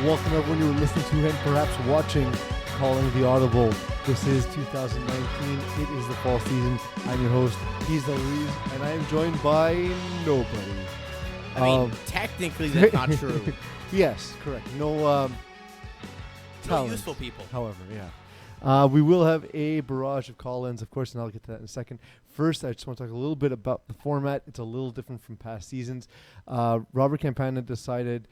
Welcome everyone you are listening to and perhaps watching Calling The Audible. This is 2019. It is the fall season. I'm your host, Peeze, Reeze, and I am joined by nobody. I mean, technically that's not true. Yes, correct. No talent. Useful people. However, yeah. We will have a barrage of call-ins, of course, and I'll get to that in a second. First, I just want to talk a little bit about the format. It's a little different from past seasons. President Robert Campana decided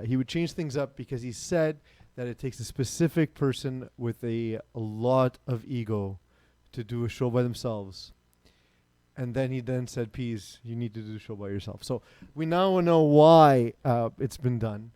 he would change things up because he said that it takes a specific person with a lot of ego to do a show by themselves. And then he said, Peeze, you need to do the show by yourself. So we now know why it's been done.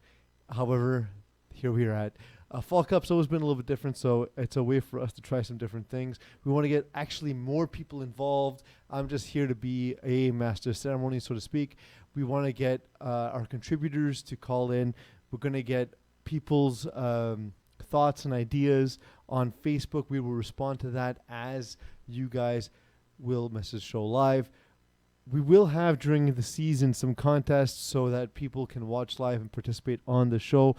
However, here we are at. Fall Cup's always been a little bit different, so it's a way for us to try some different things. We want to get actually more people involved. I'm just here to be a master of ceremony, so to speak. We want to get our contributors to call in. We're going to get people's thoughts and ideas on Facebook. We will respond to that as you guys will message show live. We will have during the season some contests so that people can watch live and participate on the show.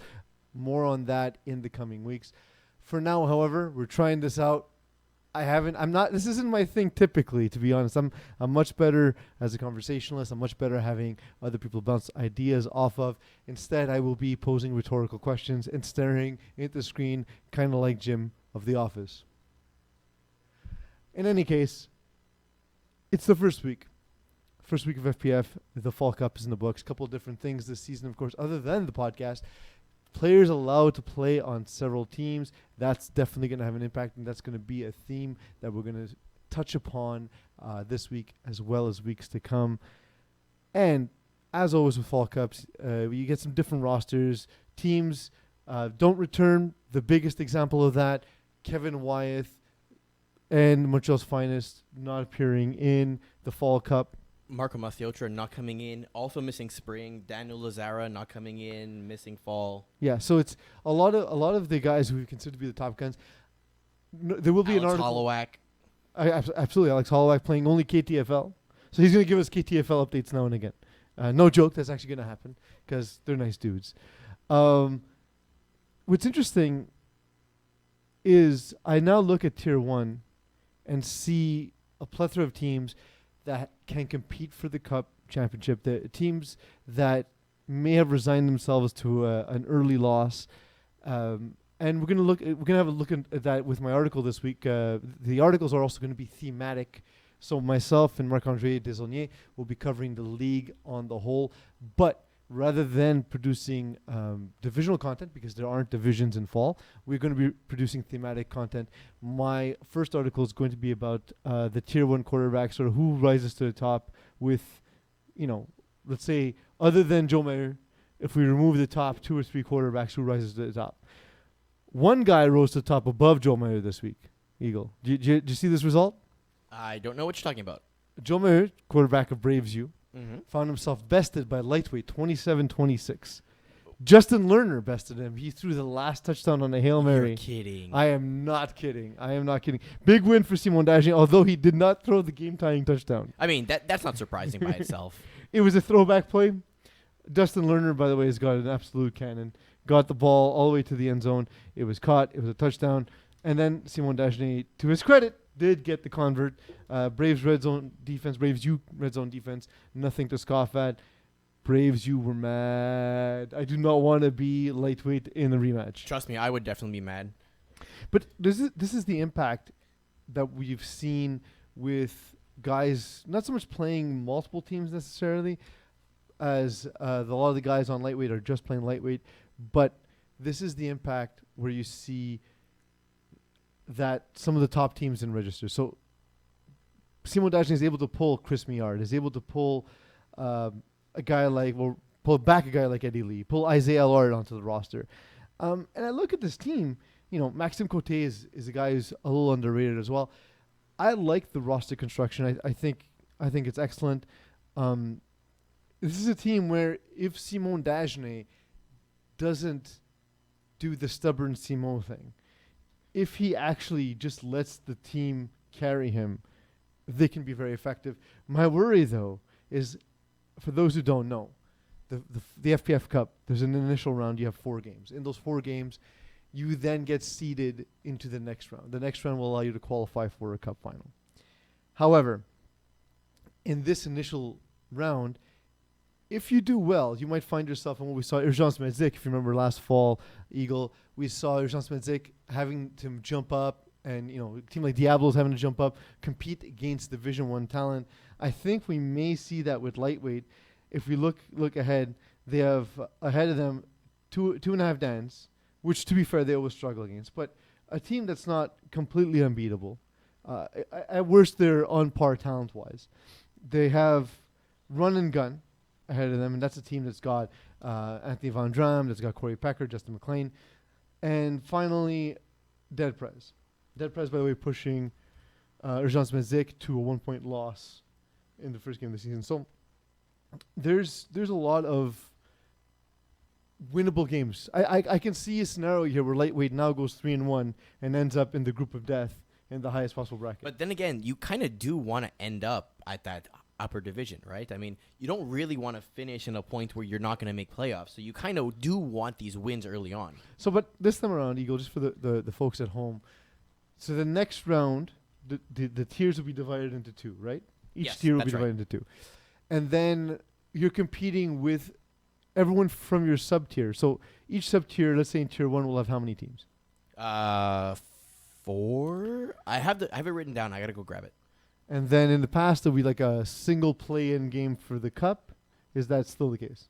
More on that in the coming weeks. For now, however, we're trying this out. This isn't my thing typically, to be honest. I'm much better as a conversationalist. I'm much better having other people bounce ideas off of. Instead, I will be posing rhetorical questions and staring at the screen, kind of like Jim of The Office. In any case, it's the first week. First week of FPF. The Fall Cup is in the books. A couple of different things this season, of course, other than the podcast. Players allowed to play on several teams. That's definitely going to have an impact, and that's going to be a theme that we're going to touch upon this week as well as weeks to come. And as always with Fall Cups, you get some different rosters. Teams don't return. The biggest example of that, Kevin Wyeth and Montreal's Finest not appearing in the Fall Cup. Marco Mathiotra not coming in, also missing spring. Daniel Lazara not coming in, missing fall. Yeah, so it's a lot of the guys who we consider to be the top guns. There will be Alex an article. Hollowak. Absolutely, Alex Hollowak playing only KTFL. So he's going to give us KTFL updates now and again. No joke, that's actually going to happen because they're nice dudes. What's interesting is I now look at Tier 1 and see a plethora of teams that can compete for the Cup championship. The teams that may have resigned themselves to an early loss, and we're gonna have a look at that with my article this week. The articles are also going to be thematic. So myself and Marc-André Desaulniers will be covering the league on the whole, but rather than producing divisional content, because there aren't divisions in fall, we're going to be producing thematic content. My first article is going to be about the Tier 1 quarterbacks, sort of who rises to the top with, let's say, other than Joe Mayer, if we remove the top 2 or 3 quarterbacks, who rises to the top. One guy rose to the top above Joe Mayer this week, Eagle. Did you see this result? I don't know what you're talking about. Joe Mayer, quarterback of Braves U, found himself bested by lightweight 27-26. Justin Lerner bested him. He threw the last touchdown on a Hail Mary. You're kidding. I am not kidding. Big win for Simon Dagenet, although he did not throw the game-tying touchdown. I mean, that's not surprising by itself. It was a throwback play. Justin Lerner, by the way, has got an absolute cannon. Got the ball all the way to the end zone. It was caught. It was a touchdown. And then Simon Dagenet, to his credit, did get the convert. Braves red zone defense, Braves U red zone defense, nothing to scoff at. Braves U were mad. I do not want to be lightweight in the rematch. Trust me, I would definitely be mad. But this is the impact that we've seen with guys not so much playing multiple teams necessarily, as a lot of the guys on lightweight are just playing lightweight, but this is the impact where you see that some of the top teams in register. So Simon Dagenet is able to pull Chris Meillard, is able to pull pull back a guy like Eddie Lee, pull Isaiah Allard onto the roster. And I look at this team, Maxime Cote is a guy who's a little underrated as well. I like the roster construction. I think it's excellent. This is a team where if Simon Dagenet doesn't do the stubborn Simon thing, if he actually just lets the team carry him, they can be very effective. My worry, though, is for those who don't know, the FPF Cup, there's an initial round. You have 4 games. In those 4 games, you then get seeded into the next round. The next round will allow you to qualify for a cup final. However, in this initial round, if you do well, you might find yourself in what we saw Urgence Medzik. If you remember last fall, Eagle, we saw Urgence Medzik having to jump up, and a team like Diablo's having to jump up, compete against Division 1 talent. I think we may see that with lightweight. If we look ahead, they have ahead of them 2.5 Dans, which, to be fair, they always struggle against, but a team that's not completely unbeatable. At worst, they're on par talent-wise. They have Run and Gun ahead of them, and that's a team that's got Anthony Van Dram, that's got Corey Pecker, Justin McLean, and finally, Dead Prez. Dead Prez, by the way, pushing Urgence Medzik to a 1-point loss in the first game of the season. So there's a lot of winnable games. I can see a scenario here where lightweight now goes 3-1 and ends up in the group of death in the highest possible bracket. But then again, you kind of do want to end up at that upper division, right? I mean, you don't really want to finish in a point where you're not going to make playoffs. So you kind of do want these wins early on. So, but this time around, Eagle, just for the folks at home, so the next round, the tiers will be divided into 2, right? Each tier will be divided into 2. And then you're competing with everyone from your sub-tier. So each sub-tier, let's say in Tier 1, will have how many teams? 4? I have it written down. I got to go grab it. And then in the past, there'll be like a single play-in game for the cup. Is that still the case?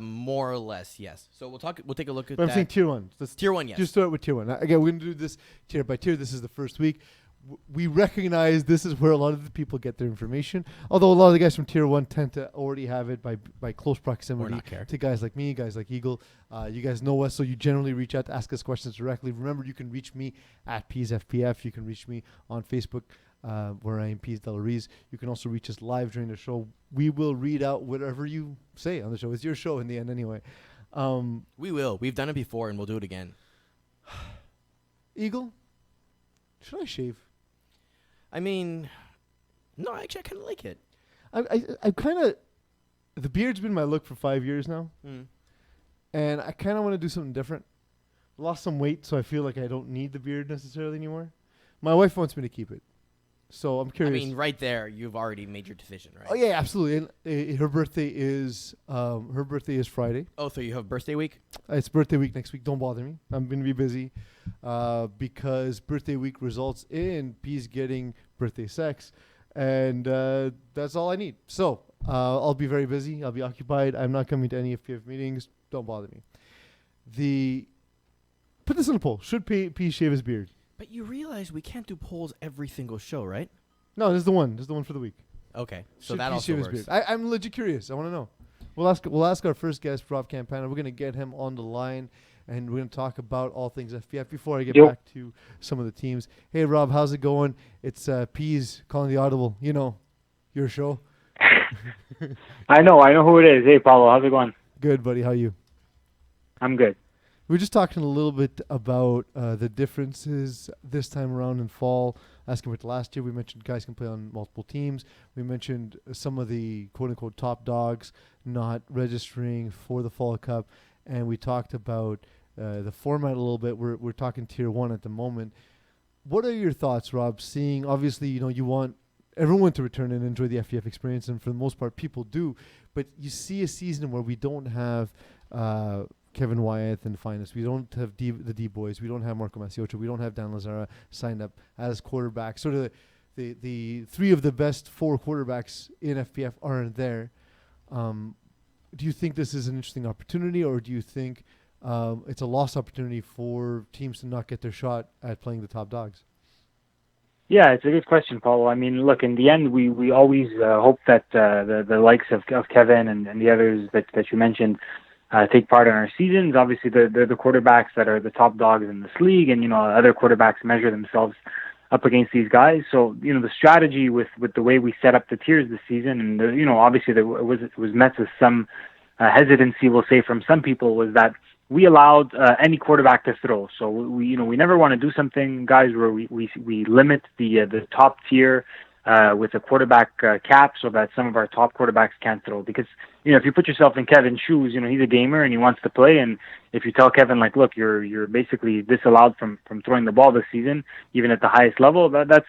More or less, yes. So we'll take a look at but that. I'm saying Tier 1. Tier 1, yes. Just start with Tier 1. Again, we're going to do this tier by tier. This is the first week. We recognize this is where a lot of the people get their information. Although a lot of the guys from Tier 1 tend to already have it by close proximity to guys like me, guys like Eagle. You guys know us, so you generally reach out to ask us questions directly. Remember, you can reach me at Peeze FPF. You can reach me on Facebook, where I am Peeze Della Reeze. You can also reach us live during the show. We will read out whatever you say on the show. It's your show in the end anyway. We will. We've done it before, and we'll do it again. Eagle, should I shave? I mean, no, actually, I kind of like it. I kind of, the beard's been my look for 5 years now. And I kind of want to do something different. Lost some weight, so I feel like I don't need the beard necessarily anymore. My wife wants me to keep it. So I'm curious. I mean, right there, you've already made your decision, right? Oh, yeah, absolutely. And her birthday is Friday. Oh, so you have birthday week? It's birthday week next week. Don't bother me. I'm going to be busy because birthday week results in Peeze getting birthday sex. And that's all I need. So I'll be very busy. I'll be occupied. I'm not coming to any FPF meetings. Don't bother me. Put this on a poll. Should Peeze shave his beard? But you realize we can't do polls every single show, right? No, this is the one. This is the one for the week. Okay, so Should that Peeze also shave his works. beard? I'm legit curious. I want to know. We'll ask our first guest, Rob Campana. We're going to get him on the line, and we're going to talk about all things FPF before I get back to some of the teams. Hey, Rob, how's it going? It's Peeze calling the audible. You know, your show. I know who it is. Hey, Paulo, how's it going? Good, buddy. How are you? I'm good. We were just talking a little bit about the differences this time around in fall as compared to last year. We mentioned guys can play on multiple teams. We mentioned some of the quote-unquote top dogs not registering for the Fall Cup. And we talked about the format a little bit. We're talking Tier 1 at the moment. What are your thoughts, Rob, seeing, obviously, you want everyone to return and enjoy the FPF experience, and for the most part, people do. But you see a season where we don't have Kevin Wyeth and Finest. We don't have the D-Boys. We don't have Marco Masiocha. We don't have Dan Lazara signed up as quarterbacks. Sort of the 3 of the best 4 quarterbacks in FPF aren't there. Do you think this is an interesting opportunity, or do you think it's a lost opportunity for teams to not get their shot at playing the top dogs? Yeah, it's a good question, Paulo. I mean, look, in the end, we always hope that the likes of Kevin and the others that you mentioned take part in our seasons. Obviously, they're the quarterbacks that are the top dogs in this league, and other quarterbacks measure themselves up against these guys. So the strategy with the way we set up the tiers this season, and obviously it was met with some hesitancy, we'll say, from some people, was that we allowed any quarterback to throw. So we never want to do something, guys, where we limit the top tier with a quarterback cap so that some of our top quarterbacks can't throw, because if you put yourself in Kevin's shoes, he's a gamer and he wants to play. And if you tell Kevin, like, look, you're basically disallowed from throwing the ball this season, even at the highest level, that's,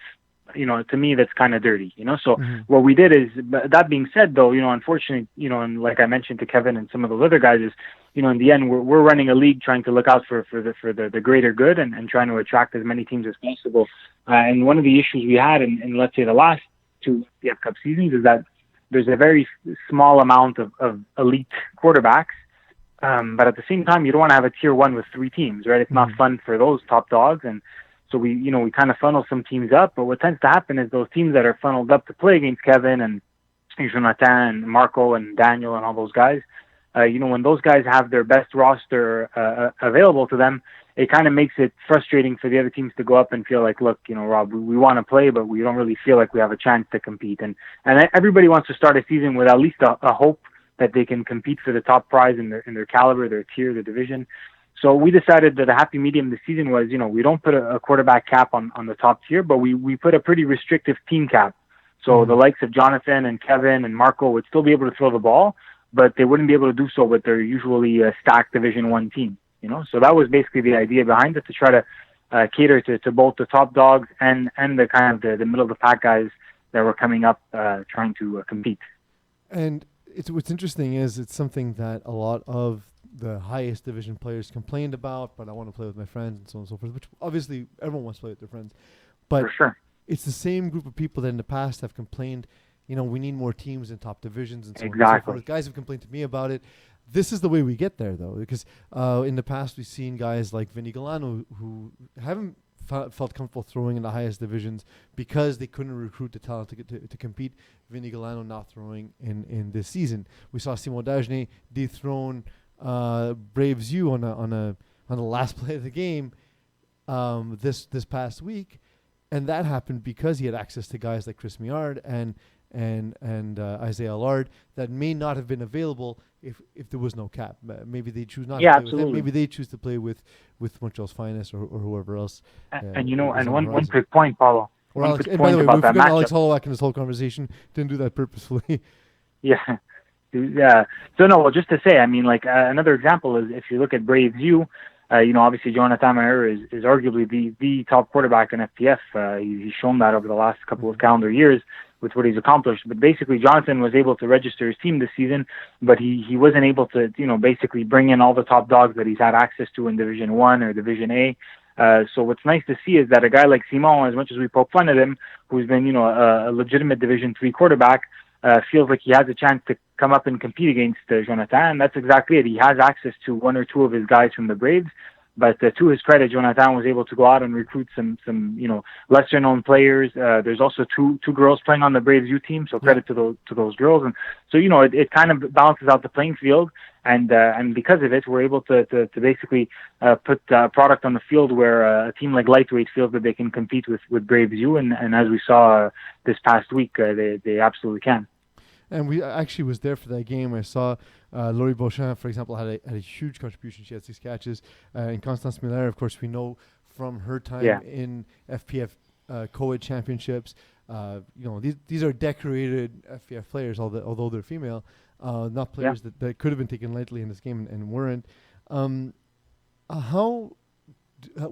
to me, that's kind of dirty, So what we did is, that being said, though, unfortunately, and like I mentioned to Kevin and some of those other guys is, in the end, we're running a league trying to look out for the greater good and trying to attract as many teams as possible. And one of the issues we had in let's say, the last two FPF Cup seasons is that there's a very small amount of elite quarterbacks. But at the same time, you don't want to have a tier 1 with 3 teams, right? It's not fun for those top dogs. And so we kind of funnel some teams up. But what tends to happen is those teams that are funneled up to play against Kevin and Jonathan and Marco and Daniel and all those guys, when those guys have their best roster available to them, it kind of makes it frustrating for the other teams to go up and feel like, look, Rob, we want to play, but we don't really feel like we have a chance to compete. And everybody wants to start a season with at least a hope that they can compete for the top prize in their caliber, their tier, their division. So we decided that a happy medium this season was, we don't put a quarterback cap on the top tier, but we put a pretty restrictive team cap. So the likes of Jonathan and Kevin and Marco would still be able to throw the ball, but they wouldn't be able to do so with their usually stacked Division 1 team. So that was basically the idea behind it, to try to cater to both the top dogs and the kind of the middle of the pack guys that were coming up trying to compete. And what's interesting is it's something that a lot of the highest division players complained about, but I want to play with my friends and so on and so forth, which obviously everyone wants to play with their friends. But for sure, it's the same group of people that in the past have complained, we need more teams in top divisions and so on and so forth. Guys have complained to me about it. This is the way we get there, though, because in the past we've seen guys like Vinny Galano who haven't felt comfortable throwing in the highest divisions because they couldn't recruit the talent to compete. Vinny Galano not throwing in this season. We saw Simon Dagenet dethrone Braves U on the last play of the game this past week, and that happened because he had access to guys like Chris Miard and Isaiah Allard that may not have been available if there was no cap. Maybe they choose not to play with him. Maybe they choose to play with Montreal's finest or whoever else. And one quick point, Paulo. Or Alex, and by the way, we forgot Alex Holloway in this whole conversation. Didn't do that purposefully. Yeah. So no, well, just to say, another example is if you look at Braves U, obviously Jonathan Maher is arguably the top quarterback in FPF. He's shown that over the last couple of calendar years with what he's accomplished. But basically, Jonathan was able to register his team this season, but he wasn't able to, basically bring in all the top dogs that he's had access to in Division 1 or Division A. So what's nice to see is that a guy like Simon, as much as we poke fun at him, who's been, a legitimate Division 3 quarterback, feels like he has a chance to come up and compete against Jonathan. And that's exactly it. He has access to one or two of his guys from the Braves. But to his credit, Jonathan was able to go out and recruit some lesser known players. There's also two girls playing on the Braves U team, so credit to those girls. And so it kind of balances out the playing field, and because of it, we're able to basically put product on the field where a team like Lightweight feels that they can compete with Braves U, and as we saw this past week, they absolutely can. And we actually was there for that game. I saw Laurie Beauchamp, for example, had a huge contribution. She had 6 catches. And Constance Miller, of course, we know from her time in FPF co-ed championships. These are decorated FPF players, although they're female, not players that could have been taken lightly in this game and weren't.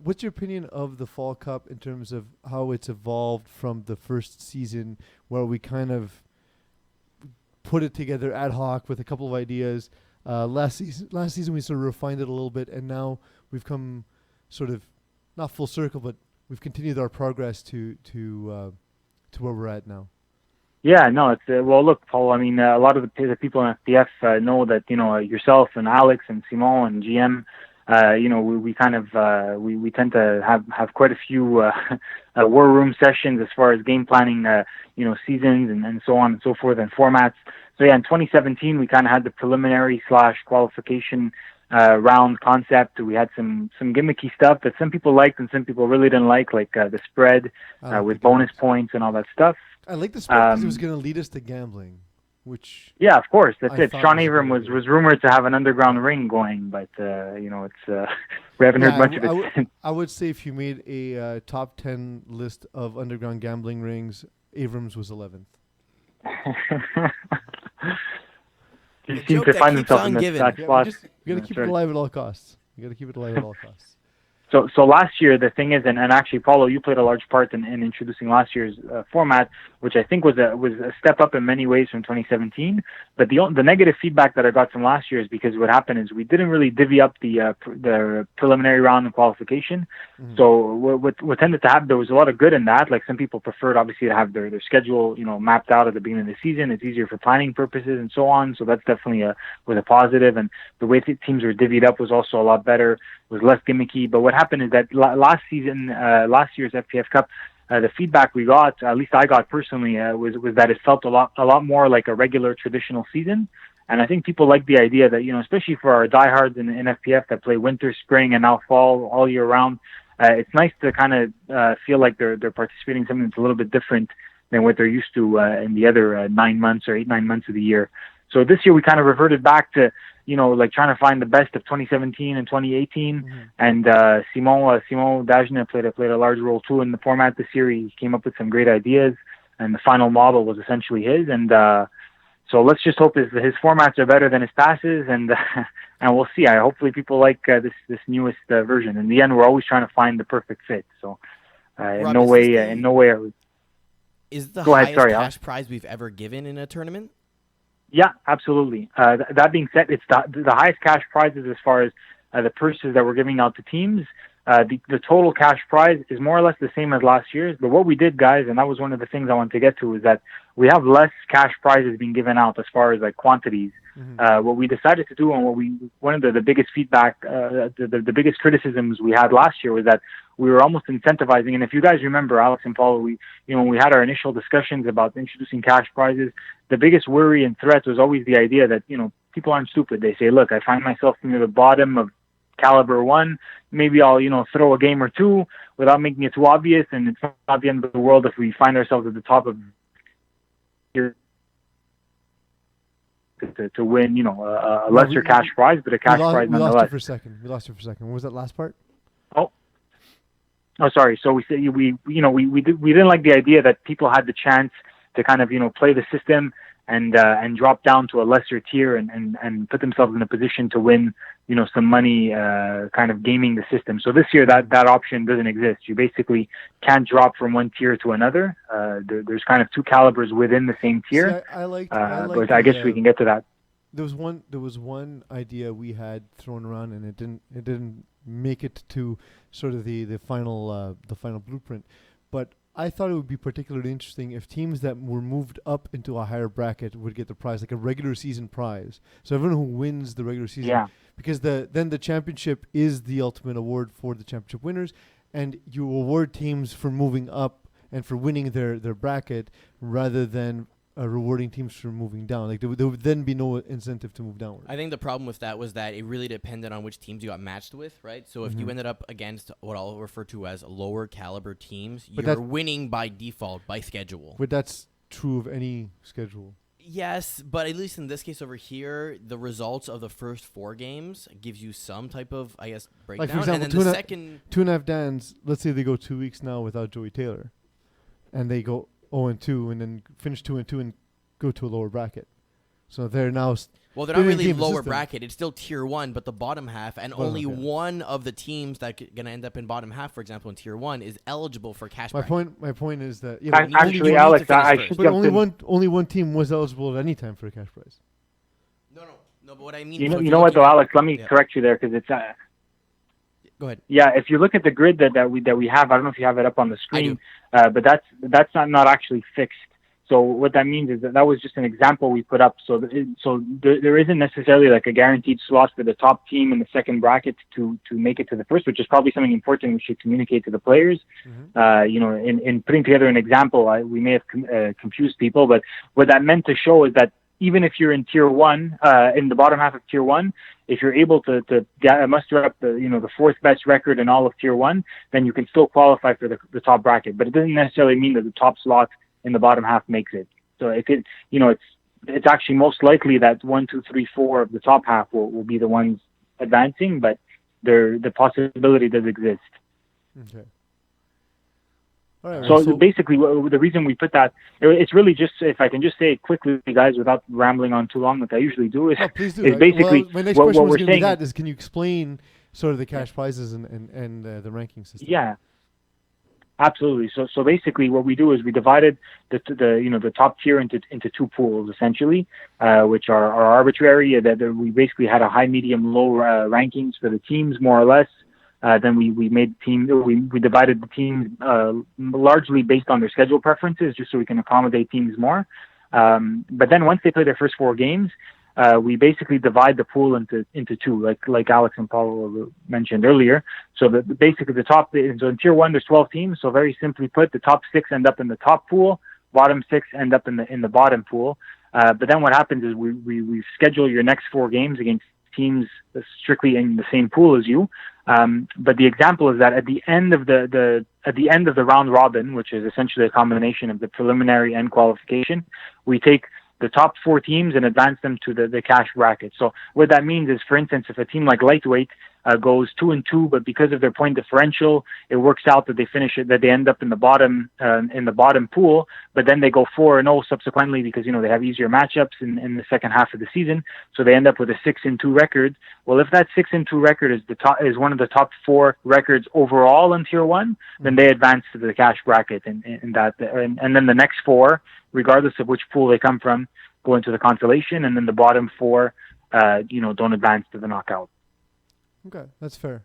What's your opinion of the Fall Cup in terms of how it's evolved from the first season, where we kind of put it together ad hoc with a couple of ideas? Last season we sort of refined it a little bit, and now we've come sort of not full circle, but we've continued our progress to where we're at now. Yeah, no, it's well. Look, Paul. A lot of the people in FPF know that yourself and Alex and Simon and GM. We kind of we tend to have quite a few war room sessions as far as game planning, seasons and so on and so forth and formats. So in 2017 we kind of had the preliminary / qualification round concept. We had some gimmicky stuff that some people liked and some people really didn't like the spread with bonus points and all that stuff. I like the spread because it was going to lead us to gambling. Which of course, that's it. Sean Avram was rumored to have an underground ring going, but it's we haven't heard much of it. I would say if you made a top 10 list of underground gambling rings, Avrams was 11th. They The seem joke to that find keeps themselves on in giving. that Yeah, spot. we got to keep That's it right. alive at all costs. You got to keep it alive at all costs. So last year, the thing is, and actually, Paulo, you played a large part in introducing last year's format, which I think was a step up in many ways from 2017. But the negative feedback that I got from last year is because what happened is we didn't really divvy up the preliminary round and qualification. Mhm. So what tended to happen, there was a lot of good in that. Like some people preferred obviously to have their schedule mapped out at the beginning of the season. It's easier for planning purposes and so on. So that's definitely was a positive. And the way teams were divvied up was also a lot better. Was less gimmicky. But what happened is that last year's FPF Cup, the feedback we got, at least I got personally, was that it felt a lot more like a regular traditional season. And I think people like the idea that, especially for our diehards in FPF that play winter, spring, and now fall all year round, it's nice to kind of feel like they're participating in something that's a little bit different than what they're used to in the other 9 months or 8-9 months of the year. So this year we kind of reverted back to like trying to find the best of 2017 and 2018. Mm-hmm. And Simon Dajna played a large role too in the format this year. He came up with some great ideas, and the final model was essentially his. And so let's just hope his formats are better than his passes, and and we'll see. Hopefully people like this newest version. In the end, we're always trying to find the perfect fit. So in Rob, no way. Is the Go ahead, highest sorry, cash prize we've ever given in a tournament? Yeah, absolutely. That being said, it's the highest cash prizes as far as the purses that we're giving out to teams. The total cash prize is more or less the same as last year's. But what we did, guys, and that was one of the things I wanted to get to, is that we have less cash prizes being given out as far as like quantities. Mm-hmm. What we decided to do, and one of the biggest feedback, the biggest criticisms we had last year was that we were almost incentivizing. And if you guys remember, Alex and Paulo, when we had our initial discussions about introducing cash prizes, the biggest worry and threat was always the idea that people aren't stupid. They say, look, I find myself near the bottom of caliber 1. Maybe I'll throw a game or two without making it too obvious, and it's not the end of the world if we find ourselves at the top of here to win a lesser cash prize, but a cash prize we nonetheless. lost you for a second. What was that last part? Oh, sorry. So we said we didn't like the idea that people had the chance to kind of play the system and drop down to a lesser tier and put themselves in a position to win some money, kind of gaming the system. So this year that option doesn't exist. You basically can't drop from one tier to another. There's kind of two calibers within the same tier. See, I liked but I guess we can get to that. There was one idea we had thrown around, and it didn't make it to sort of the final blueprint. But I thought it would be particularly interesting if teams that were moved up into a higher bracket would get the prize, like a regular season prize. So everyone who wins the regular season, because then the championship is the ultimate award for the championship winners, and you award teams for moving up and for winning their bracket rather than rewarding teams for moving down. Like there would then be no incentive to move downward. I think the problem with that was that it really depended on which teams you got matched with, right? So if you ended up against what I'll refer to as lower caliber teams, you're winning by default, by schedule. But that's true of any schedule. Yes, but at least in this case over here, the results of the first 4 games gives you some type of, I guess, breakdown. Like for example, and then the second 2.5 Dans, let's say they go 2 weeks now without Joey Taylor, and they go 0-2 and then finish 2-2 and go to a lower bracket. So they're now well, they're not really lower bracket. It's still tier 1, but the bottom half, and only one of the teams that going to end up in bottom half, for example, in tier 1, is eligible for cash. My point is that actually, Alex, I should but only one team was eligible at any time for a cash prize. No. But what I mean, you know what though, Alex? Let me correct you there because it's. Go ahead. Yeah, if you look at the grid that we have, I don't know if you have it up on the screen, but that's not actually fixed. So what that means is that was just an example we put up. So there isn't necessarily like a guaranteed slot for the top team in the second bracket to make it to the first, which is probably something important we should communicate to the players. In putting together an example, we may have confused people, but what that meant to show is that even if you're in tier 1, in the bottom half of tier 1, if you're able to muster up the fourth best record in all of tier 1, then you can still qualify for the top bracket. But it doesn't necessarily mean that the top slot in the bottom half makes it. So it's actually most likely that 1, 2, 3, 4 of the top half will be the ones advancing, but the possibility does exist. Okay. All right. So basically, the reason we put that, it's really just, if I can just say it quickly, guys, without rambling on too long, like I usually do, is, please do. is basically my next what question was we're going to be saying. that is, can you explain sort of the cash prizes and the ranking system? Yeah. Absolutely. So basically, what we do is we divided the top tier into two pools essentially, which are arbitrary. That we basically had a high, medium, low rankings for the teams more or less. Then we divided the teams largely based on their schedule preferences, just so we can accommodate teams more. But then once they play their first 4 games, we basically divide the pool into two, like Alex and Paulo mentioned earlier. So basically so in tier 1 there's 12 teams. So very simply put, the top 6 end up in the top pool, bottom 6 end up in the bottom pool. But then what happens is we schedule your next 4 games against teams strictly in the same pool as you. But the example is that at the end of the round robin, which is essentially a combination of the preliminary and qualification, we take the top 4 teams and advance them to the cash bracket. So what that means is, for instance, if a team like Lightweight goes 2-2, but because of their point differential, it works out that they end up in the bottom pool, but then they go 4-0 subsequently because they have easier matchups in the second half of the season, so they end up with a 6-2 record. Well, if that 6-2 record is one of the top 4 records overall in tier 1, then they advance to the cash bracket, and then the next 4, regardless of which pool they come from, go into the consolation, and then the bottom 4 don't advance to the knockout. Okay, that's fair.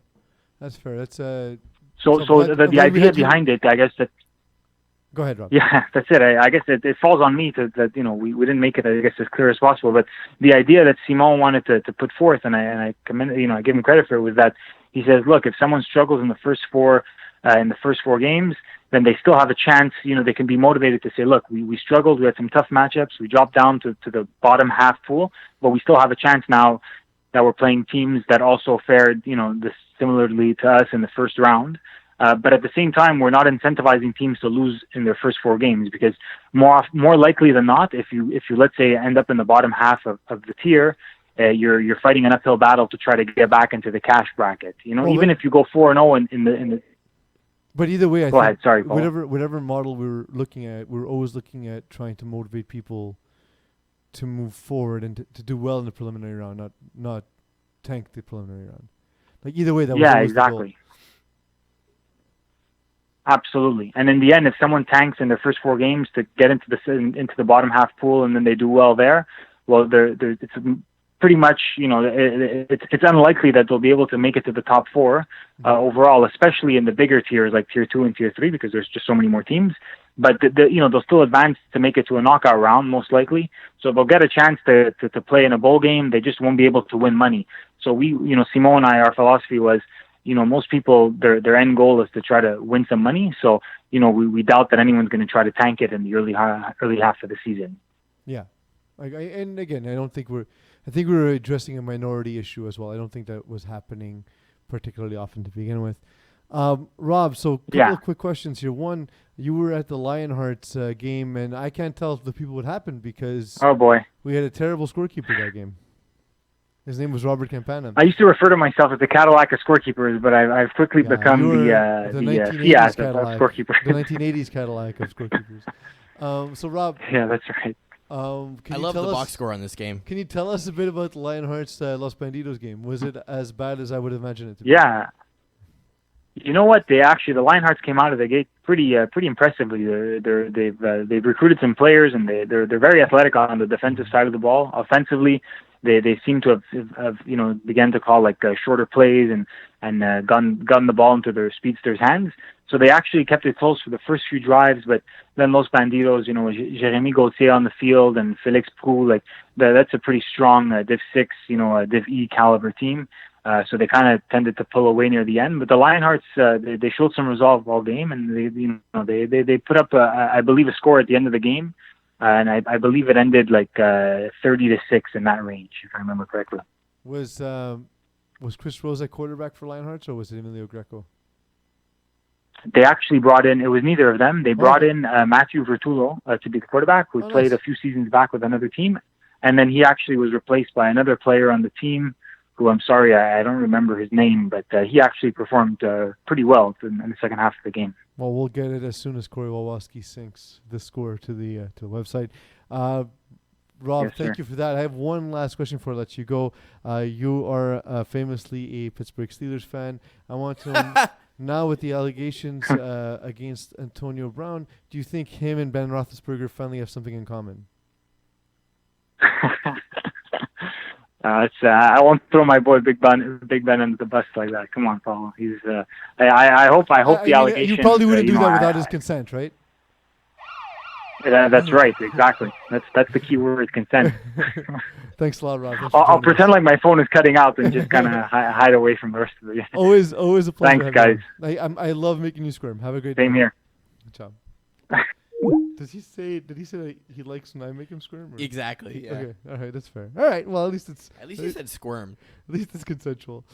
That's so the idea behind it, I guess that. Go ahead, Rob. Yeah, that's it. I guess it falls on me that we didn't make it, I guess, as clear as possible. But the idea that Simon wanted to put forth, and I commend, I give him credit for it, was that he says, look, if someone struggles in the first 4 games, then they still have a chance. They can be motivated to say, look, we struggled, we had some tough matchups, we dropped down to the bottom half pool, but we still have a chance now that we're playing teams that also fared, similarly to us in the first round. But at the same time, we're not incentivizing teams to lose in their first 4 games, because more likely than not, if you let's say end up in the bottom half of the tier, you're fighting an uphill battle to try to get back into the cash bracket. Even if you go 4-0 in the. But either way, go ahead. Sorry, Paul. Whatever model we're looking at, we're always looking at trying to motivate people to move forward and to do well in the preliminary round, not tank the preliminary round. Like either way, that was always exactly. the goal. Absolutely. And in the end, if someone tanks in their first 4 games to get into the bottom half pool, and then they do well there, well, it's pretty much, it's unlikely that they'll be able to make it to the top 4 overall, especially in the bigger tiers like tier 2 and tier 3, because there's just so many more teams. But they'll still advance to make it to a knockout round, most likely. So they'll get a chance to play in a bowl game. They just won't be able to win money. So Simon and I, our philosophy was, most people, their end goal is to try to win some money. So, we doubt that anyone's going to try to tank it in the early half of the season. Yeah. And again, I think we're addressing a minority issue as well. I don't think that was happening particularly often to begin with. Rob, so a couple of quick questions here. One, you were at the Lionhearts game, and I can't tell if the people what happened because we had a terrible scorekeeper that game. His name was Robert Campana. I used to refer to myself as the Cadillac of scorekeepers, but I've quickly become the Fiat of scorekeepers. The 1980s Cadillac of scorekeepers. So Rob. Yeah, that's right. I love the box score on this game. Can you tell us a bit about the Lionhearts Los Bandidos game? Was it as bad as I would imagine it to be? Yeah. You know what? The Lionhearts came out of the gate pretty impressively. They've recruited some players, and they're very athletic on the defensive side of the ball. Offensively, they seem to have began to call shorter plays and gotten the ball into their speedsters' hands. So they actually kept it close for the first few drives, but then Los Bandidos, Jérémy Gauthier on the field and Félix Proulx, that's a pretty strong Div 6, Div E caliber team. So they kind of tended to pull away near the end. But the Lionhearts, they showed some resolve all game, and they put up, I believe, a score at the end of the game. And I believe it ended 30-6 in that range, if I remember correctly. Was Chris Rose at quarterback for Lionhearts, or was it Emilio Greco? They actually brought in, it was neither of them. They brought in Matthew Vertulo to be the quarterback, who played a few seasons back with another team. And then he actually was replaced by another player on the team who I'm sorry I don't remember his name, but he actually performed pretty well in the second half of the game. Well, we'll get it as soon as Corey Wawowski syncs the score to the website. Rob, Yes, thank sir. you for that. I have one last question before I let you go. You are famously a Pittsburgh Steelers fan. I want to know, now with the allegations against Antonio Brown, do you think him and Ben Roethlisberger finally have something in common? I won't throw my boy Big Ben under the bus like that. Come on, Paul. He's. I hope the allegation. You probably wouldn't do that without his consent, right? That's right. Exactly. That's the key word, consent. Thanks a lot, Rob. I'll pretend like my phone is cutting out and just kind of hide away from the rest of it. Always a pleasure. Thanks, guys. I love making you squirm. Have a great day. Same here. Good job. Did he say that he likes when I make him squirm? Or? Exactly. Yeah. Okay. All right. That's fair. All right. Well, at least he said squirm. At least it's consensual.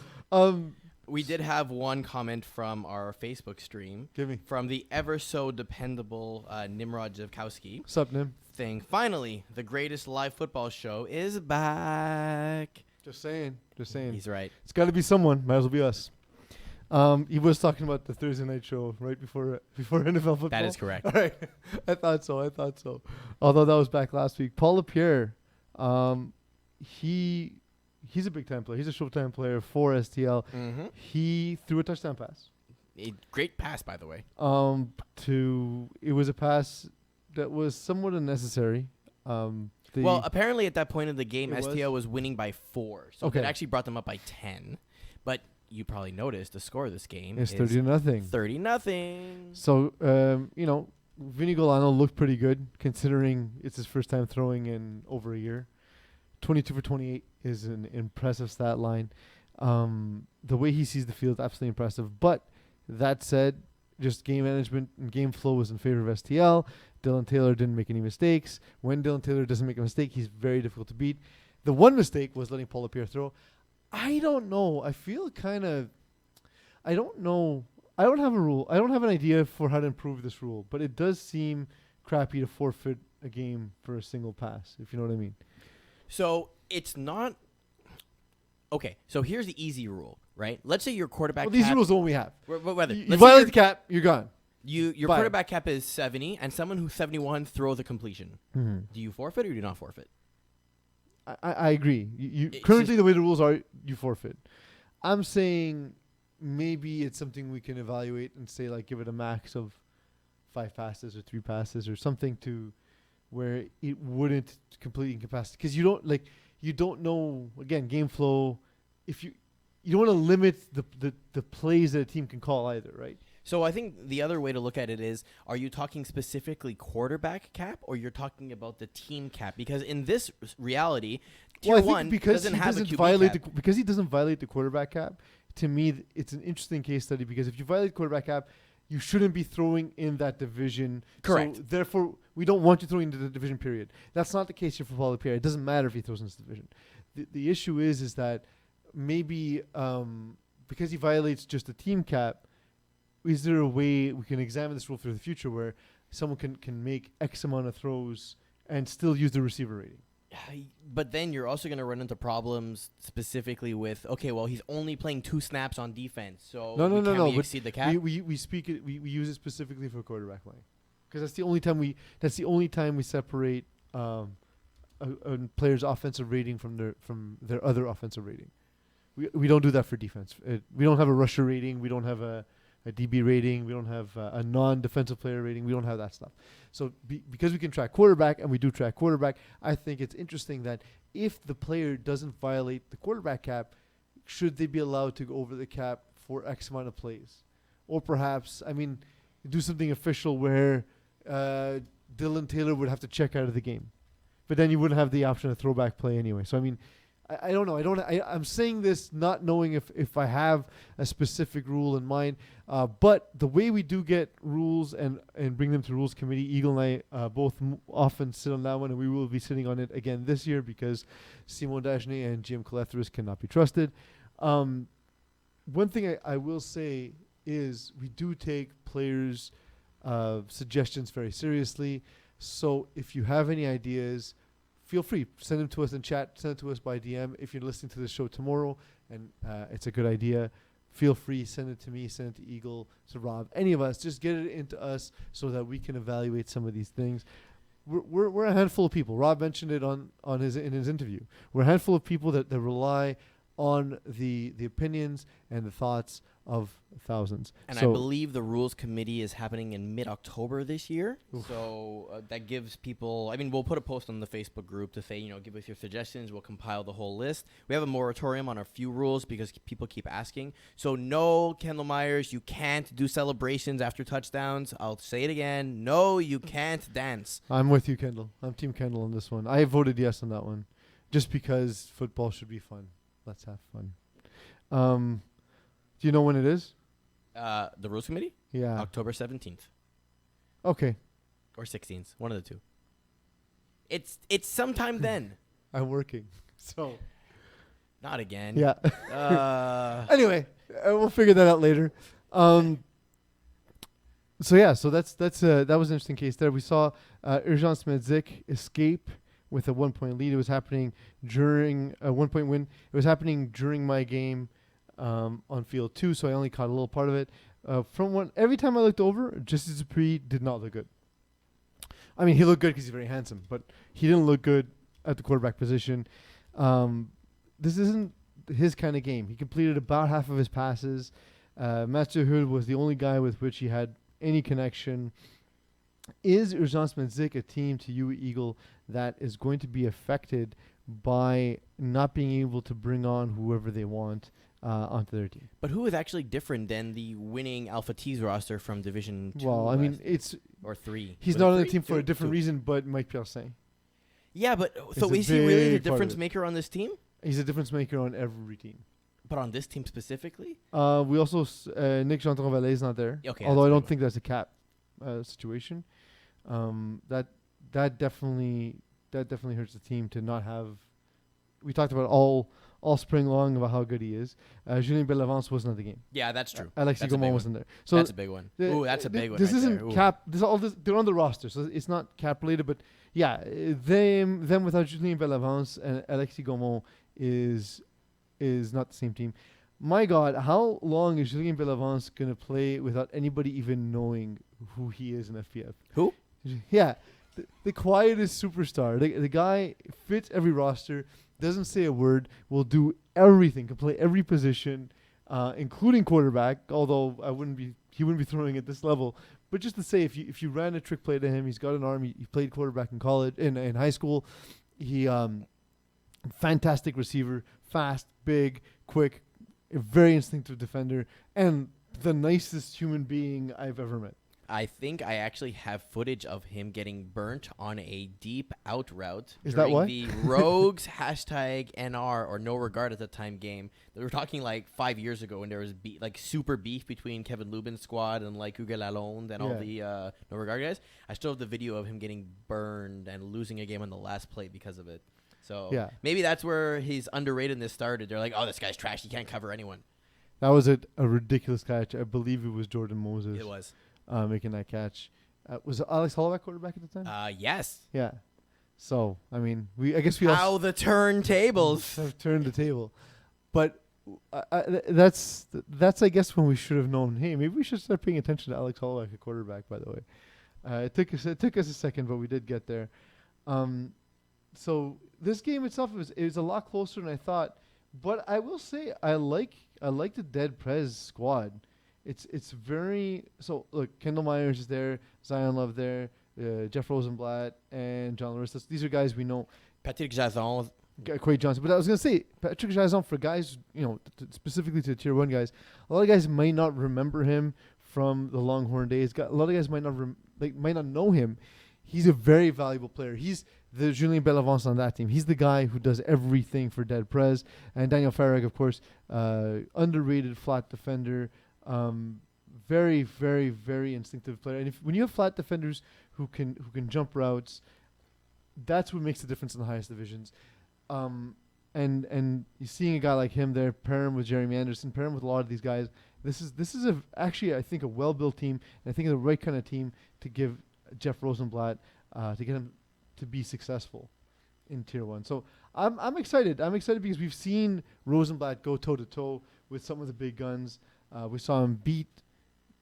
We did have one comment from our Facebook stream. Give me. From the ever so dependable Nimrod Zivkowski. What's up, Nim? Saying, finally, the greatest live football show is back. Just saying. He's right. It's got to be someone. Might as well be us. He was talking about the Thursday night show right before NFL football. That is correct. All right. I thought so. Although that was back last week. Paul LaPierre, he's a big-time player. He's a Showtime player for STL. Mm-hmm. He threw a touchdown pass. A great pass, by the way. It was a pass that was somewhat unnecessary. Well, apparently at that point in the game, STL was winning by 4. So Okay. it actually brought them up by 10. But you probably noticed the score of this game it's is 30-0. 30-0. So, Vinny Golano looked pretty good considering it's his first time throwing in over a year. 22 for 28 is an impressive stat line. The way he sees the field is absolutely impressive. But that said, just game management and game flow was in favor of STL. Dylan Taylor didn't make any mistakes. When Dylan Taylor doesn't make a mistake, he's very difficult to beat. The one mistake was letting Paul LaPierre throw. I don't know. I feel I don't know. I don't have a rule. I don't have an idea for how to improve this rule. But it does seem crappy to forfeit a game for a single pass, if you know what I mean. So it's not... Okay, so here's the easy rule, right? Let's say your quarterback These cap... rules are what we have. Whether, You violate the cap, you're gone. Your Fine. quarterback cap is 70, and someone who's 71 throws a completion. Mm-hmm. Do you forfeit or do you not forfeit? I agree. It's Currently, just- the way the rules are, you forfeit. I'm saying maybe it's something we can evaluate and say, like, give it a max of 5 passes or 3 passes or something to where it wouldn't completely incapacitate. Because you don't know, again, game flow. If you don't want to limit the plays that a team can call either, right? So I think the other way to look at it is, are you talking specifically quarterback cap or you're talking about the team cap? Because in this reality, Tier 1 doesn't have a QB cap. Because he doesn't violate the quarterback cap, to me, it's an interesting case study because if you violate quarterback cap, you shouldn't be throwing in that division. Correct. So therefore, we don't want you throwing into the division, period. That's not the case here for Paul LaPierre. It doesn't matter if he throws in this division. The issue is that maybe because he violates just the team cap, is there a way we can examine this rule for the future where someone can make X amount of throws and still use the receiver rating? But then you're also going to run into problems specifically with, okay, well, he's only playing 2 snaps on defense, so No. we exceed the cap? We use it specifically for quarterback play because that's the only time we separate a player's offensive rating from their other offensive rating. We don't do that for defense. We don't have a rusher rating. We don't have a DB rating. We don't have a non-defensive player rating. We don't have that stuff. So because we can track quarterback and we do track quarterback, I think it's interesting that if the player doesn't violate the quarterback cap, should they be allowed to go over the cap for X amount of plays? Or perhaps, do something official where Dylan Taylor would have to check out of the game. But then you wouldn't have the option of throwback play anyway. So, I don't know. I'm saying this not knowing if I have a specific rule in mind. But the way we do get rules and bring them to rules committee, Eagle and I both often sit on that one, and we will be sitting on it again this year because Simon Dagenet and Jim Calethris cannot be trusted. One thing I will say is we do take players' suggestions very seriously. So if you have any ideas, feel free. Send them to us in chat. Send it to us by DM. If you're listening to the show tomorrow and it's a good idea, feel free. Send it to me. Send it to Eagle, to Rob, any of us. Just get it into us so that we can evaluate some of these things. We're a handful of people. Rob mentioned it in his interview. We're a handful of people that rely on the opinions and the thoughts of thousands. And I believe the rules committee is happening in mid-October this year. Oof. So that gives people, I mean, we'll put a post on the Facebook group to say, give us your suggestions. We'll compile the whole list. We have a moratorium on a few rules because people keep asking. So no, Kendall Myers, you can't do celebrations after touchdowns. I'll say it again. No, you can't dance. I'm with you, Kendall. I'm Team Kendall on this one. I voted yes on that one just because football should be fun. Let's have fun. Do you know when it is? The rules committee? Yeah. October 17th. Okay. Or 16th. One of the two. It's sometime then. I'm working. So. Not again. Yeah. Anyway, we'll figure that out later. So that was an interesting case there. We saw Urgence Medzik escape with a 1-point lead. It was happening during a 1-point win. It was happening during my game on field 2, so I only caught a little part of it. Every time I looked over, Justice Dupree did not look good. I mean, he looked good because he's very handsome, but he didn't look good at the quarterback position. This isn't his kind of game. He completed about half of his passes. Master Hood was the only guy with which he had any connection. Is Urgence Medzik a team, to you, Eagle, that is going to be affected by not being able to bring on whoever they want onto their team? But who is actually different than the winning Alpha T's roster from Division 2? Well, I mean, it's... Or 3. He's not on the team for a different reason, but Mike Pielsen. Yeah, but... So is he really the difference maker on this team? He's a difference maker on every team. But on this team specifically? We also... Nick Jean-Tronvalet is not there. Okay, although I don't think that's a cap situation. That definitely hurts the team to not have. We talked about all spring long about how good he is. Julien Bellavance wasn't at the game. Yeah, that's true. Alexis Gaumont wasn't there. So that's a big one. That's a big one. This right isn't there. cap. They're on the roster, so it's not cap related. But yeah, them without Julien Bellavance and Alexis Gaumont is not the same team. My God, how long is Julien Bellavance gonna play without anybody even knowing who he is in FPF? Who? Yeah, the quietest superstar. The guy fits every roster, doesn't say a word, will do everything, can play every position, including quarterback. Although he wouldn't be throwing at this level. But just to say, if you ran a trick play to him, he's got an arm. He played quarterback in college, in high school. He fantastic receiver, fast, big, quick, a very instinctive defender, and the nicest human being I've ever met. I think I actually have footage of him getting burnt on a deep out route. Is that why? The Rogues #NR or No Regard at the Time game. They were talking like 5 years ago when there was super beef between Kevin Lubin's squad and like Hugo Lalonde and all the No Regard guys. I still have the video of him getting burned and losing a game on the last play because of it. So maybe that's where his underratedness started. They're like, oh, this guy's trash. He can't cover anyone. That was a ridiculous catch. I believe it was Jordan Moses. It was. Making that catch. Was Alex Holloway quarterback at the time? Yes. Yeah. So, I mean, I guess how the turntables have turned the table. But that's I guess when we should have known, hey, maybe we should start paying attention to Alex Holloway at quarterback, by the way. It took us a second, but we did get there. So this game itself it was a lot closer than I thought. But I will say I like the dead Prez squad. It's very so. Look, Kendall Myers is there, Zion Love there, Jeff Rosenblatt, and John Larissa. These are guys we know. Patrick Jason, Quade Johnson. But I was gonna say Patrick Jason for guys, specifically to Tier 1 guys. A lot of guys might not remember him from the Longhorn days. A lot of guys might not know him. He's a very valuable player. He's the Julien Bellavance on that team. He's the guy who does everything for Dead Prez. And Daniel Farag, of course, underrated flat defender. Very, very, very instinctive player. And when you have flat defenders who can jump routes, that's what makes the difference in the highest divisions. And you're seeing a guy like him there, pair him with Jeremy Anderson, pair him with a lot of these guys. This is actually I think a well-built team, and I think the right kind of team to give Jeff Rosenblatt to get him to be successful. in Tier 1. So I'm excited. I'm excited because we've seen Rosenblatt go toe-to-toe with some of the big guns. We saw him beat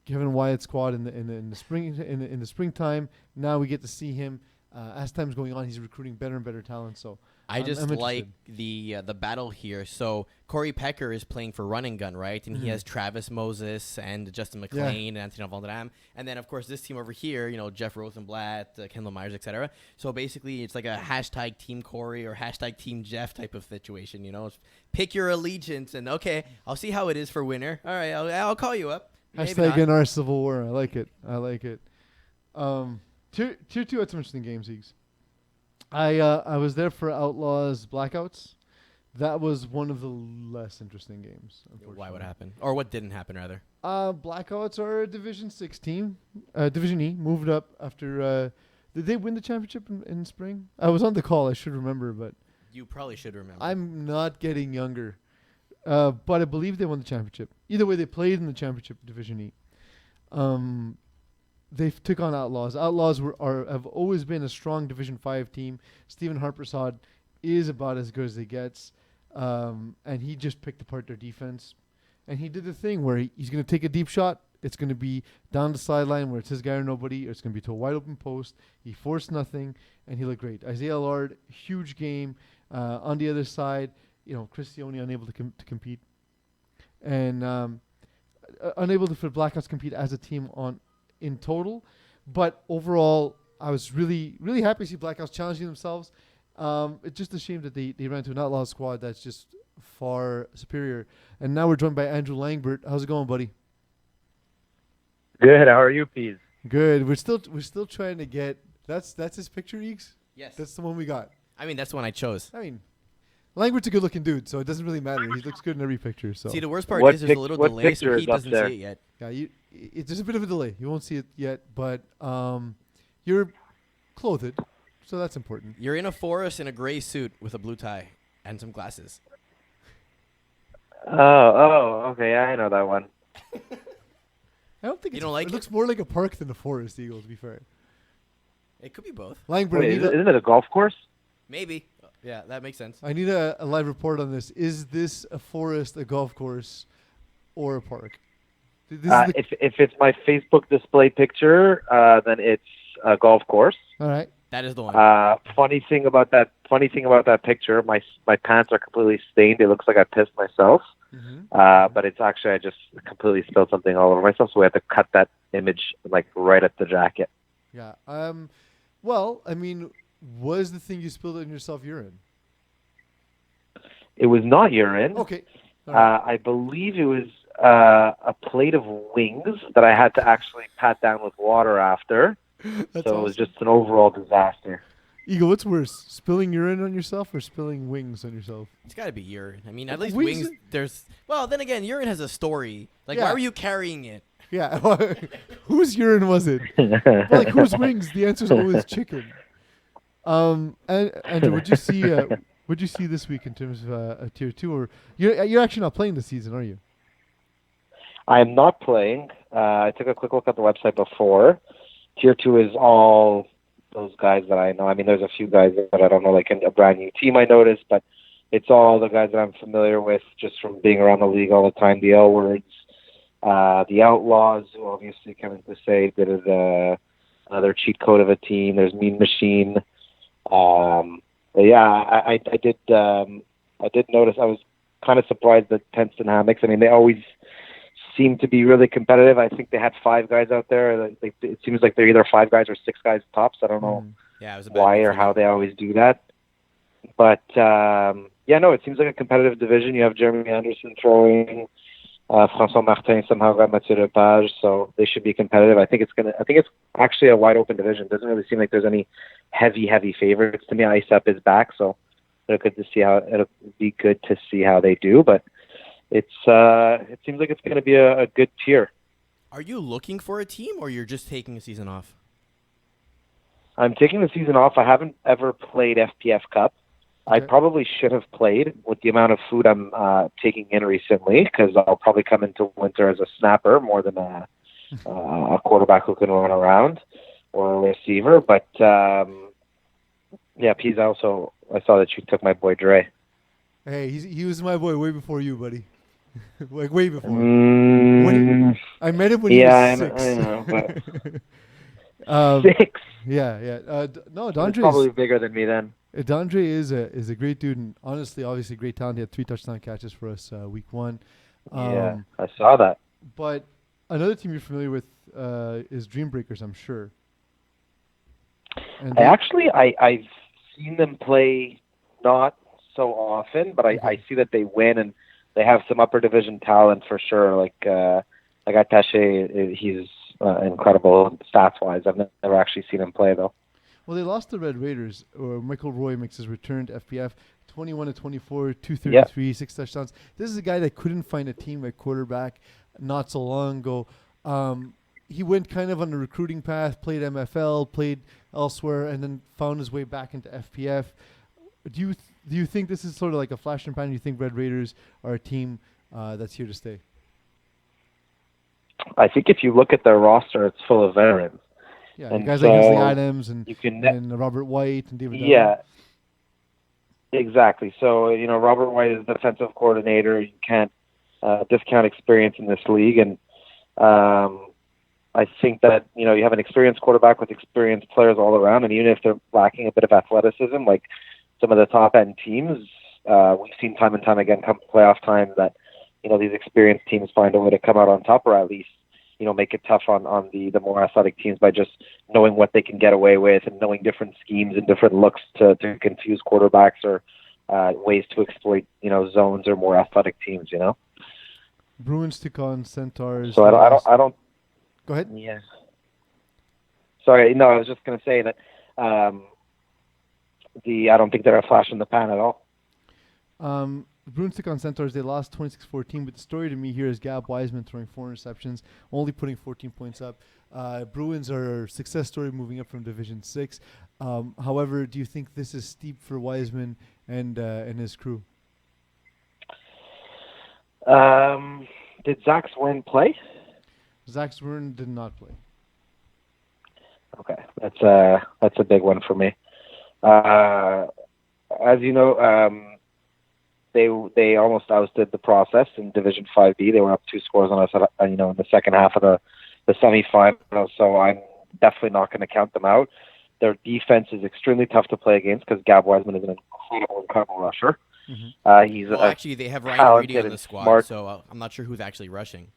Kevin Wyatt's squad in the springtime. Now we get to see him as time's going on. He's recruiting better and better talent. So I just I'm like the battle here. So Corey Pecker is playing for Run and Gun, right? And he has Travis Moses and Justin McLean and Anthony Valderrame. And then, of course, this team over here, Jeff Rosenblatt, Kendall Myers, etc. So basically, it's like a hashtag Team Corey or hashtag Team Jeff type of situation. It's pick your allegiance and, okay, I'll see how it is for winter. All right, I'll call you up. Hashtag in our Civil War. I like it. Tier 2 had some interesting games, Eags. I was there for Outlaws Blackouts. That was one of the less interesting games, unfortunately. Why? What happened? Or what didn't happen, rather? Blackouts are a Division 6 team. Division E moved up after... did they win the championship in spring? I was on the call. I should remember, but... You probably should remember. I'm not getting younger. But I believe they won the championship. Either way, they played in the championship Division E. They took on Outlaws. Outlaws have always been a strong Division 5 team. Stephen Harpersod is about as good as he gets. And he just picked apart their defense. And he did the thing where he's going to take a deep shot. It's going to be down the sideline where it's his guy or nobody. Or it's going to be to a wide open post. He forced nothing, and he looked great. Isaiah Lard, huge game. On the other side, Cristione unable to compete. And unable to for Blackouts compete as a team in total. But overall, I was really, really happy to see Blackouts challenging themselves. It's just a shame that they ran into an Outlaw squad that's just far superior. And now we're joined by Andrew Langburt. How's it going, buddy? Good. How are you, Peeze? Good. We're still trying to get that's his picture, Eeks? Yes. That's the one we got. I mean, that's the one I chose. Langbert's a good-looking dude, so it doesn't really matter. He looks good in every picture. So see, the worst part What is there's a little delay, so he doesn't see it yet. Yeah, there's a bit of a delay. You won't see it yet, but you're clothed, so that's important. You're in a forest in a gray suit with a blue tie and some glasses. Oh, okay. I know that one. I don't think You don't like it looks more like a park than a forest, Eagle, to be fair. It could be both. Langburt, Wait, isn't it a golf course? Maybe. Yeah, that makes sense. I need a live report on this. Is this a forest, a golf course, or a park? If it's my Facebook display picture, then it's a golf course. All right. That is the one. Funny thing about that picture, my pants are completely stained. It looks like I pissed myself. Mm-hmm. But it's actually I just completely spilled something all over myself, so we have to cut that image like right at the jacket. Yeah. Well, I mean, was the thing you spilled on yourself urine? It was not urine. Okay. All right. I believe it was a plate of wings that I had to actually pat down with water after. That's So it was just an overall disaster. Eagle, what's worse, spilling urine on yourself or spilling wings on yourself? It's got to be urine. I mean, at least Wings- wings, there's... Well, then again, urine has a story. Like, Yeah. why were you carrying it? Yeah. Whose urine was it? Like, whose wings? The answer is always chicken. And Andrew, what'd you see this week in terms of a tier 2? Or you're actually not playing this season, are you? I am not playing. I took a quick look at the website before. Tier 2 is all those guys that I know. I mean, there's a few guys that I don't know, like a brand new team I noticed, but it's all the guys that I'm familiar with just from being around the league all the time. The L words, the Outlaws, who obviously Kevin Cusay did another cheat code of a team. There's Mean Machine. But yeah, I did notice. I was kind of surprised that Pence and Hammocks. I mean, they always seem to be really competitive. I think they had 5 guys out there. It seems like they're either 5 guys or 6 guys tops. I don't know Yeah, it was a why or how they always do that. But yeah, no, it seems like a competitive division. You have Jeremy Anderson throwing, François Martin somehow got Mathieu Lepage, so they should be competitive. I think it's actually a wide open division. It doesn't really seem like there's any heavy favorites. To me, ISEP is back, so it'll be good to see how they do. But it seems like it's going to be a good tier. Are you looking for a team, or you're just taking a season off? I'm taking the season off. I haven't ever played FPF Cup. I probably should have played with the amount of food I'm taking in recently, because I'll probably come into winter as a snapper more than a quarterback who can run around or a receiver. But Yeah, Peeze. I saw that you took my boy Dre. Hey, he was my boy way before you, buddy. Like way before. I met him when he yeah, was 6. I know, but 6. Yeah. No, He's Dandre probably bigger than me then. Dandre is a great dude, and honestly, obviously, great talent. He had 3 touchdown catches for us week 1. Yeah, I saw that. But another team you're familiar with is Dreambreakers, I'm sure. And I've seen them play not so often, but I see that they win and they have some upper division talent for sure. Like Attaché, he's incredible stats wise. I've never actually seen him play though. Well, they lost the Red Raiders. Michael Roy makes his return to FPF. 21-24, 233, 6 touchdowns. This is a guy that couldn't find a team at quarterback not so long ago. He went kind of on a recruiting path, played MFL, played elsewhere, and then found his way back into FPF. Do you think this is sort of like a flash in the pan? Do you think Red Raiders are a team that's here to stay? I think if you look at their roster, it's full of veterans. Yeah, and guys so like Ainsley Adams and Robert White and David Della. Yeah, exactly. So, Robert White is the defensive coordinator. You can't discount experience in this league. And I think that, you have an experienced quarterback with experienced players all around. And even if they're lacking a bit of athleticism, like some of the top-end teams, we've seen time and time again come playoff time that, these experienced teams find a way to come out on top, or at least, make it tough on the more athletic teams by just knowing what they can get away with and knowing different schemes and different looks to confuse quarterbacks or ways to exploit, zones or more athletic teams, Bruins took on Centaurs. So I don't. Go ahead. Yeah. Sorry, no, I was just going to say that I don't think they're a flash in the pan at all. Bruins took on Centaurs. They lost 26-14, but the story to me here is Gab Wiseman throwing 4 interceptions, only putting 14 points up. Bruins are a success story moving up from Division 6. However, do you think this is steep for Wiseman and his crew? Did Zach Swern play? Zach Swern did not play. Okay, that's a big one for me. As you know, they almost ousted the process in Division 5B. They were up 2 scores on us, in the second half of the semifinal. So I'm definitely not going to count them out. Their defense is extremely tough to play against because Gab Wiseman is an incredible rusher. Mm-hmm. Actually, they have Ryan Reedy on the squad, so I'm not sure who's actually rushing.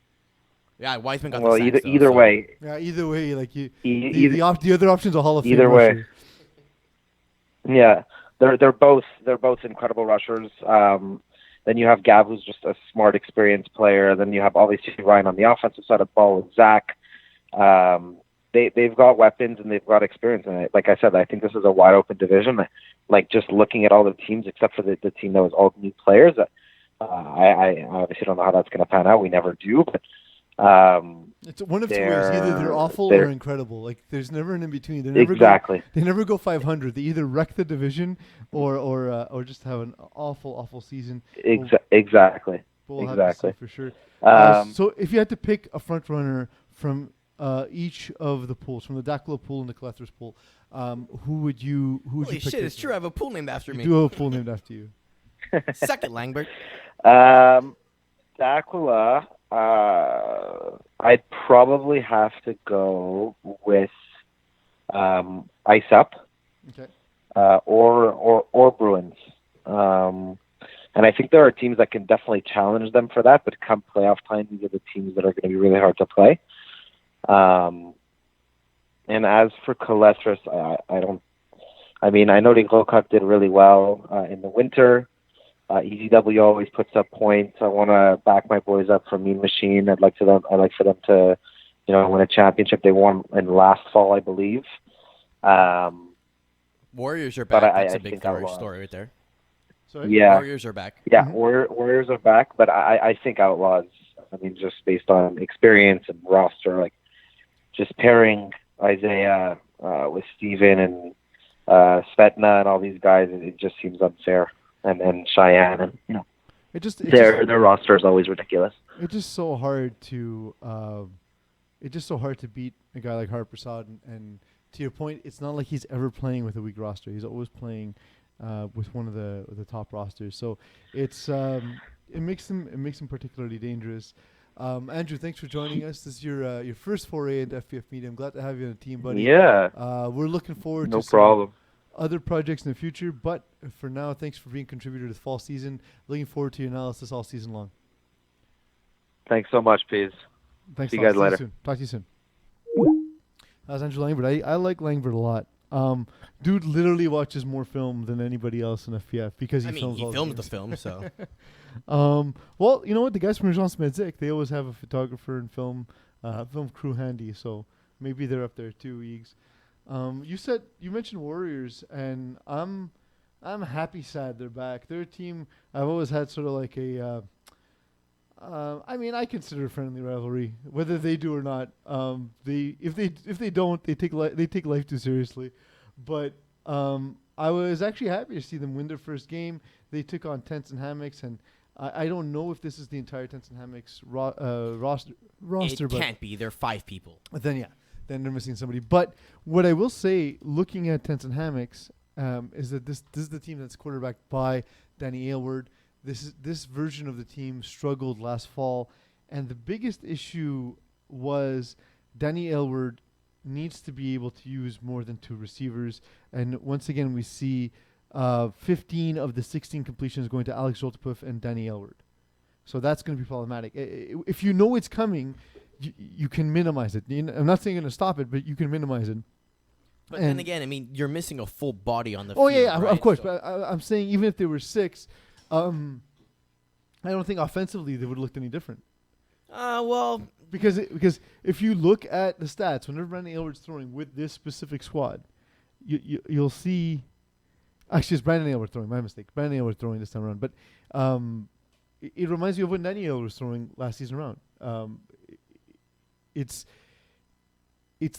Yeah, Wiseman got the sacks, either way. Yeah, either way, like the other option's a Hall of Fame either way. rusher. Yeah, they're both incredible rushers. Then you have Gab, who's just a smart, experienced player. Then you have obviously Ryan on the offensive side of the ball with Zach. They've got weapons and they've got experience. And like I said, I think this is a wide open division. Like just looking at all the teams except for the team that was all new players. I obviously don't know how that's going to pan out. We never do, but. It's one of 2 ways. Either they're awful or incredible. Like there's never an in between. They never go 500. They either wreck the division or just have an awful season. Exactly. We'll have to see for sure. So if you had to pick a front runner from each of the pools, from the Daklo pool and the Collectors pool, who would you pick? Holy shit! It's true. I have a pool named after me. You do have a pool named after you. Suck it, Langburt. Dakla. I'd probably have to go with Ice Up, okay, or Bruins, and I think there are teams that can definitely challenge them for that. But come playoff time, these are the teams that are going to be really hard to play. And as for Colestris, I know the Gold Cup did really well in the winter. EZW always puts up points. I want to back my boys up for Mean Machine. I'd like for them to, win a championship. They won in last fall, I believe. Warriors are back. That's a big story right there. Sorry? Yeah. Warriors are back. Yeah, Warriors are back, but I think Outlaws. Just based on experience and roster, like just pairing Isaiah with Steven and Svetna and all these guys, it just seems unfair. And Cheyenne, and their roster is always ridiculous. It's just so hard to beat a guy like Harper Prasad and to your point, it's not like he's ever playing with a weak roster. He's always playing with one of the top rosters. So it's it makes him particularly dangerous. Andrew, thanks for joining us. This is your first foray into FPF Media. I'm glad to have you on the team, buddy. Yeah. We're looking forward No to problem. some other projects in the future. But for now, thanks for being a contributor to the fall season. Looking forward to your analysis all season long. Thanks so much, Peeze. Thanks. See you guys later. Talk to you soon. That was Andrew Langburt. I like Langburt a lot. Dude literally watches more film than anybody else in FPF because he films all filmed the the film, so. Well, you know what? The guys from Urgence Medzik, they always have a photographer and film crew handy, so maybe they're up there too, Eags. You mentioned Warriors, and I'm happy sad they're back. They're a team I've always had sort of like a I consider a friendly rivalry, whether they do or not. If they don't, they take life too seriously. But I was actually happy to see them win their first game. They took on Tents and Hammocks, and I don't know if this is the entire Tents and Hammocks roster. It can't be. They're 5 people. Then they're missing somebody. But what I will say, looking at Tents and Hammocks, is that this is the team that's quarterbacked by Danny Aylward. This version of the team struggled last fall, and the biggest issue was Danny Aylward needs to be able to use more than 2 receivers. And once again, we see 15 of the 16 completions going to Alex Joltepuf and Danny Aylward. So that's going to be problematic. If you know it's coming, you can minimize it. I'm not saying you're going to stop it, but you can minimize it. But then again, you're missing a full body on the field. Oh, yeah, right? Of course. So. But I'm saying even if there were 6, I don't think offensively they would have looked any different. Because if you look at the stats, whenever Brandon Aylward's throwing with this specific squad, you'll see. Actually, it's Brandon Aylward throwing. My mistake. Brandon Aylward throwing this time around. But it reminds me of when Danny Aylward was throwing last season around. It's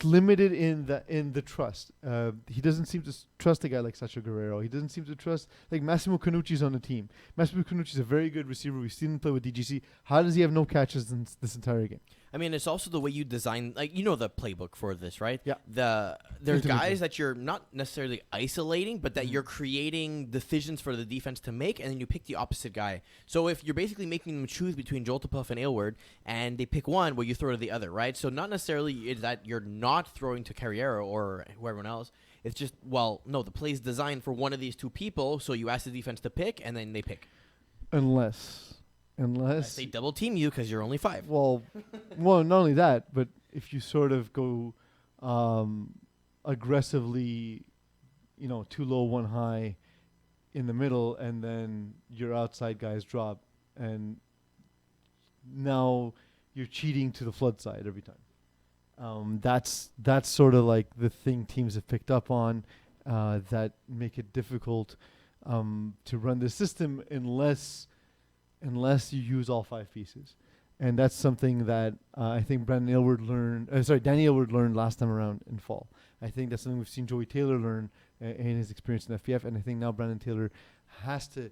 limited in the trust. He doesn't seem to trust a guy like Sacha Guerrero. He doesn't seem to trust like Massimo Canucci's on the team. Massimo Canucci's a very good receiver. We've seen him play with DGC. How does he have no catches in this entire game? I mean, it's also the way you design, like, you know, the playbook for this, right? Yeah. There's guys that you're not necessarily isolating, but that you're creating decisions for the defense to make, and then you pick the opposite guy. So if you're basically making them choose between Joltepuf and Aylward, and they pick one, well, you throw to the other, right? So not necessarily is that you're not throwing to Carriero or whoever else. It's just, well, no, the play's designed for one of these 2 people, so you ask the defense to pick, and then they pick. Unless they double team you because you're only 5. Well, not only that, but if you sort of go aggressively, 2 low, 1 high in the middle, and then your outside guys drop, and now you're cheating to the flood side every time. That's sort of like the thing teams have picked up on that make it difficult to run the system unless you use all 5 pieces. And that's something that I think Danny Aylward learned last time around in fall. I think that's something we've seen Joey Taylor learn in his experience in FPF, and I think now Brandon Taylor has to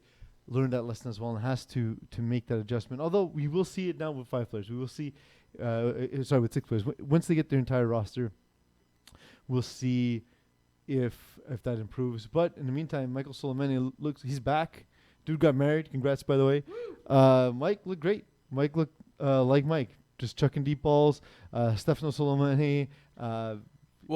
learn that lesson as well and has to make that adjustment. Although we will see it now with 5 players. We will see, with 6 players. Once they get their entire roster, we'll see if that improves. But in the meantime, Michael Solomani he's back. Dude got married. Congrats, by the way. Mike looked great. Mike looked like Mike, just chucking deep balls. Stefano Solomani. Well,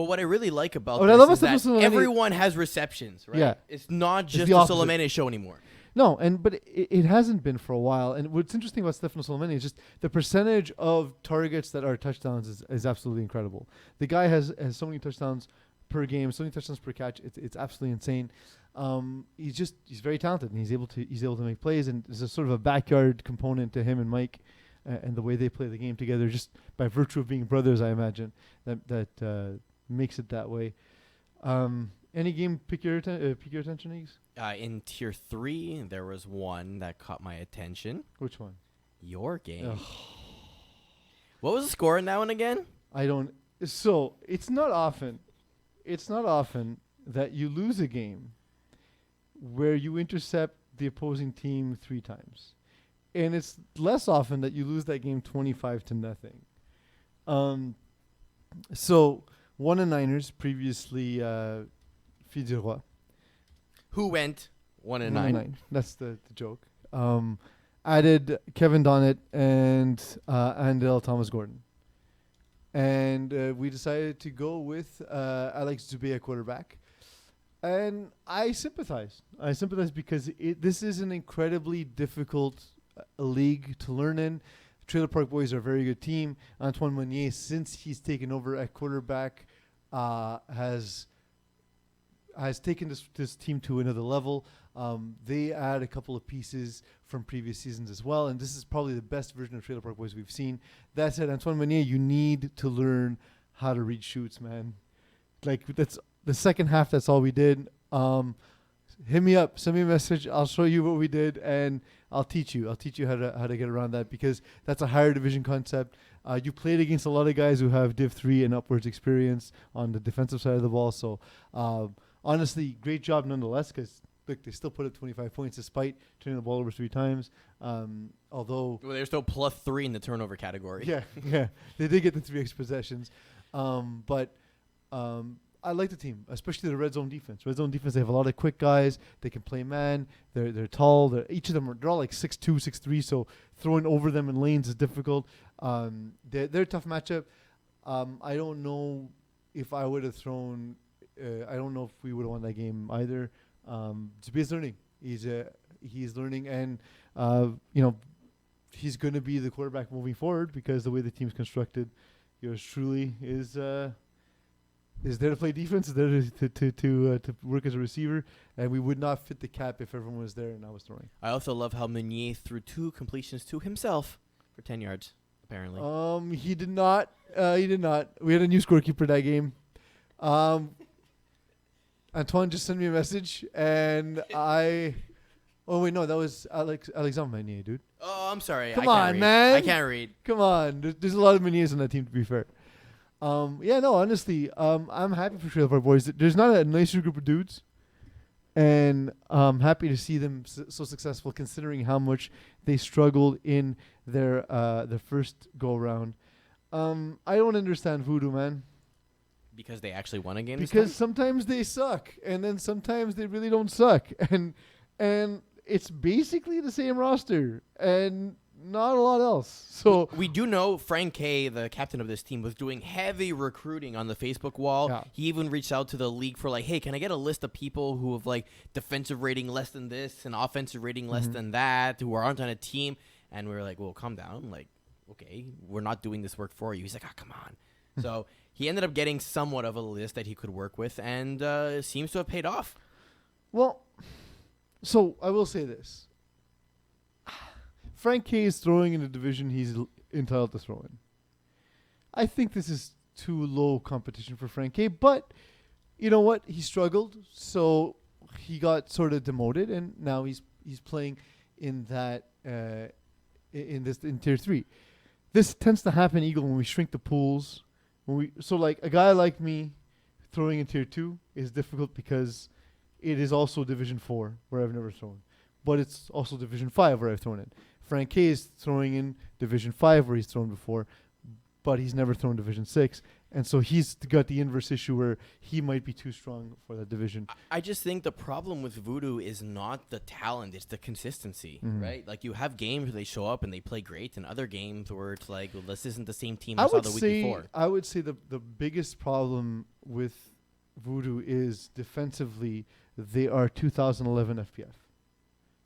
what I really like about this is that Solomani, everyone has receptions, right? Yeah. It's not just a Solomani show anymore. No, but it hasn't been for a while. And what's interesting about Stefano Solomani is just the percentage of targets that are touchdowns is absolutely incredible. The guy has so many touchdowns per game, so many touchdowns per catch. It's absolutely insane. He's very talented, and he's able to make plays, and there's a sort of a backyard component to him and Mike, and the way they play the game together, just by virtue of being brothers, I imagine that makes it that way. Any game pique your attention, Eags? In tier 3, there was one that caught my attention. Which one? Your game. Ugh. What was the score in that one again? So it's not often that you lose a game where you intercept the opposing team 3 times. And it's less often that you lose that game 25-0. So One and Niners, previously Fille du Roi. Who went 1-9? 1-9. That's the joke. Added Kevin Donnett and Andel Thomas Gordon. And we decided to go with Alex Dubé at quarterback. And I sympathize. I sympathize because this is an incredibly difficult league to learn in. Trailer Park Boys are a very good team. Antoine Meunier, since he's taken over at quarterback, has taken this team to another level. They add a couple of pieces from previous seasons as well, and this is probably the best version of Trailer Park Boys we've seen. That said, Antoine Meunier, you need to learn how to read shoots, man. Like, that's the second half. That's all we did. Hit me up, send me a message. I'll show you what we did, and I'll teach you. I'll teach you how to get around that, because that's a higher division concept. You played against a lot of guys who have Div 3 and upwards experience on the defensive side of the ball. So, honestly, great job nonetheless, because look, they still put up 25 points despite turning the ball over 3 times. Although they're still +3 in the turnover category. Yeah, they did get the 3 extra possessions. But I like the team, especially the red zone defense. Red zone defense, they have a lot of quick guys. They can play man. They're tall. Each of them they're all like 6'2", 6'3", so throwing over them in lanes is difficult. They're a tough matchup. I don't know if I would have thrown. I don't know if we would have won that game either. Zubair's learning. He's learning, and he's going to be the quarterback moving forward, because the way the team's constructed, yours truly is there to play defense, is there to work as a receiver, and we would not fit the cap if everyone was there and I was throwing. I also love how Meunier threw 2 completions to himself for 10 yards, apparently. He did not. We had a new scorekeeper that game. Antoine just sent me a message, and I... Oh, wait, no, that was Alexandre Meunier, dude. Oh, I'm sorry. Come on, man. I can't read. Come on. There's a lot of Meuniers on that team, to be fair. Honestly, I'm happy for Trailer Park Boys. There's not a nicer group of dudes, and I'm happy to see them so successful, considering how much they struggled in their first go-around. I don't understand Voodoo, man. Because they actually won a game. Because sometimes they suck, and then sometimes they really don't suck, and it's basically the same roster, and not a lot else. So we do know Frank K, the captain of this team, was doing heavy recruiting on the Facebook wall. Yeah. He even reached out to the league for like, hey, can I get a list of people who have like defensive rating less than this and offensive rating less than that, who aren't on a team? And we were like, well, calm down. Like, okay, we're not doing this work for you. He's like, oh, come on. So he ended up getting somewhat of a list that he could work with, and seems to have paid off. Well, so I will say this. Frank K is throwing in a division he's entitled to throw in. I think this is too low competition for Frank K, but you know what? He struggled, so he got sort of demoted, and now he's playing in that in tier 3. This tends to happen, Eagle, when we shrink the pools. So like a guy like me throwing in tier 2 is difficult because it is also Division 4 where I've never thrown, but it's also Division 5 where I've thrown in. Frank K is throwing in Division 5 where he's thrown before, but he's never thrown Division 6. And so he's got the inverse issue where he might be too strong for that division. I just think the problem with Voodoo is not the talent, it's the consistency, right? Like you have games where they show up and they play great, and other games where it's like, well, this isn't the same team I saw the week before. I would say the biggest problem with Voodoo is defensively, they are 2011 FPF.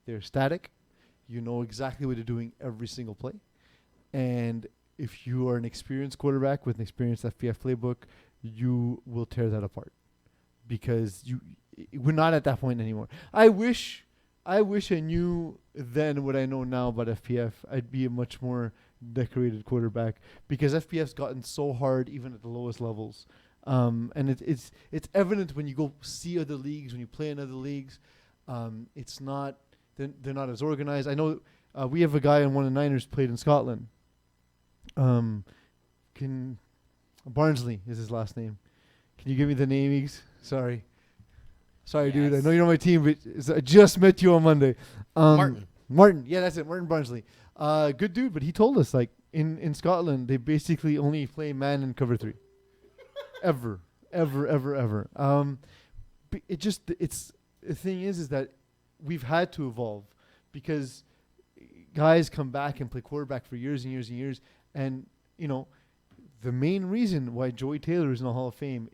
They're static. You know exactly what they're doing every single play. And if you are an experienced quarterback with an experienced FPF playbook, you will tear that apart, because we're not at that point anymore. I wish I knew then what I know now about FPF. I'd be a much more decorated quarterback, because FPF's gotten so hard even at the lowest levels. And it's evident when you go see other leagues, when you play in other leagues. It's not they're not as organized. I know we have a guy on one of the Niners played in Scotland. Barnsley is his last name. Can you give me the name, Eags? Sorry, yes. Dude. I know you're on my team, but I just met you on Monday. Martin. Yeah, that's it. Martin Barnsley. Good dude, but he told us like in Scotland they basically only play man and cover 3. ever. The thing is that we've had to evolve because guys come back and play quarterback for years and years and years, and the main reason why Joey Taylor is in the Hall of Fame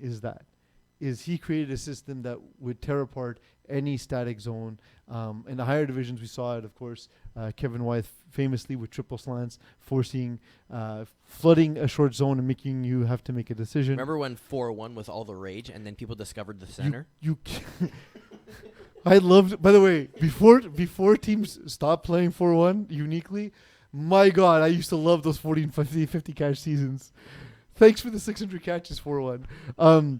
is he created a system that would tear apart any static zone. In the higher divisions, we saw it, of course. Kevin Wyeth famously with triple slants, flooding a short zone and making you have to make a decision. Remember when 4-1 was all the rage, and then people discovered the center? I loved. By the way, before teams stopped playing 4-1 uniquely, my God, I used to love those 40 and 50 catch seasons. Thanks for the 600 catches 4-1.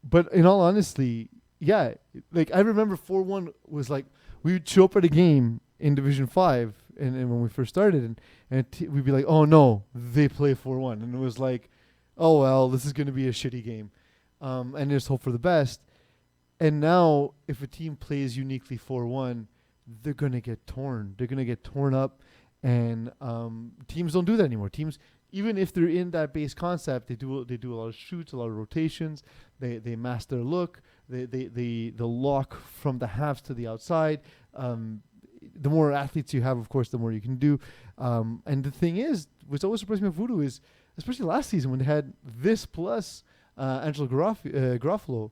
But in all honesty, yeah, like I remember 4-1 was like we would show up at a game in Division 5 and when we first started and we'd be like, oh no, they play 4-1, and it was like, oh well, this is going to be a shitty game, and just hope for the best. And now if a team plays uniquely 4-1, they're going to get torn. They're going to get torn up, and teams don't do that anymore. Teams, even if they're in that base concept, they do a lot of shoots, a lot of rotations. They mask their look. They lock from the halves to the outside. The more athletes you have, of course, the more you can do. And the thing is, what's always surprised me about Voodoo is, especially last season when they had this plus Angelo Garofalo.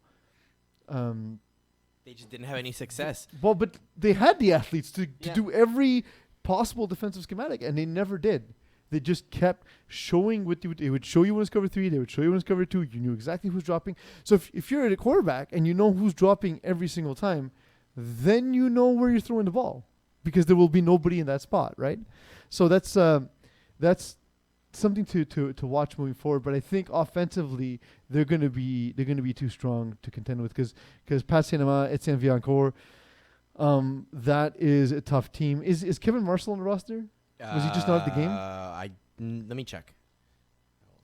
They just didn't have any success. Well, but they had the athletes to do every possible defensive schematic, and they never did. They just kept showing they would show you when it's cover 3, they would show you when it's cover 2. You knew exactly who's dropping. So if you're at a quarterback and you know who's dropping every single time, then you know where you're throwing the ball because there will be nobody in that spot, right? So that's something to watch moving forward. But I think offensively they're going to be too strong to contend with because Pat Saint-Amand, Etienne Villancourt, that is a tough team. Is Kevin Marshall on the roster? Was he just not at the game? Let me check.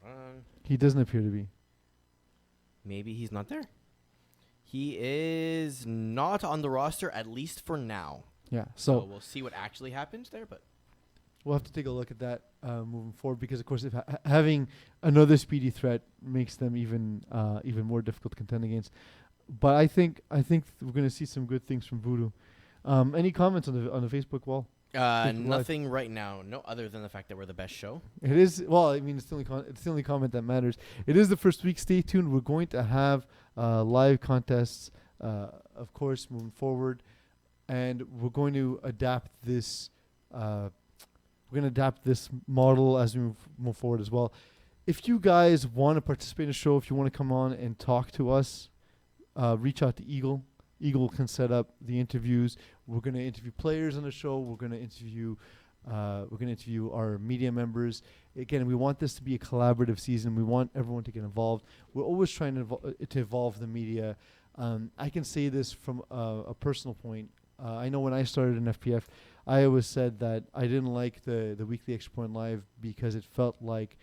Hold on. He doesn't appear to be. Maybe he's not there. He is not on the roster, at least for now. Yeah. So we'll see what actually happens there, but we'll have to take a look at that moving forward because, of course, if having another speedy threat makes them even more difficult to contend against. But I think we're going to see some good things from Voodoo. Any comments on the Facebook wall? Nothing right now. No, other than the fact that we're the best show. It is. Well, I mean, it's the only comment that matters. It is the first week. Stay tuned. We're going to have live contests, of course, moving forward, and we're going to adapt this. We're going to adapt this model as we move forward as well. If you guys want to participate in the show, if you want to come on and talk to us, reach out to Eagle. Eagle can set up the interviews. We're going to interview players on the show. We're going to interview our media members. Again, we want this to be a collaborative season. We want everyone to get involved. We're always trying to evolve the media. I can say this from a personal point. I know when I started in FPF, I always said that I didn't like the weekly Extra Point Live because it felt like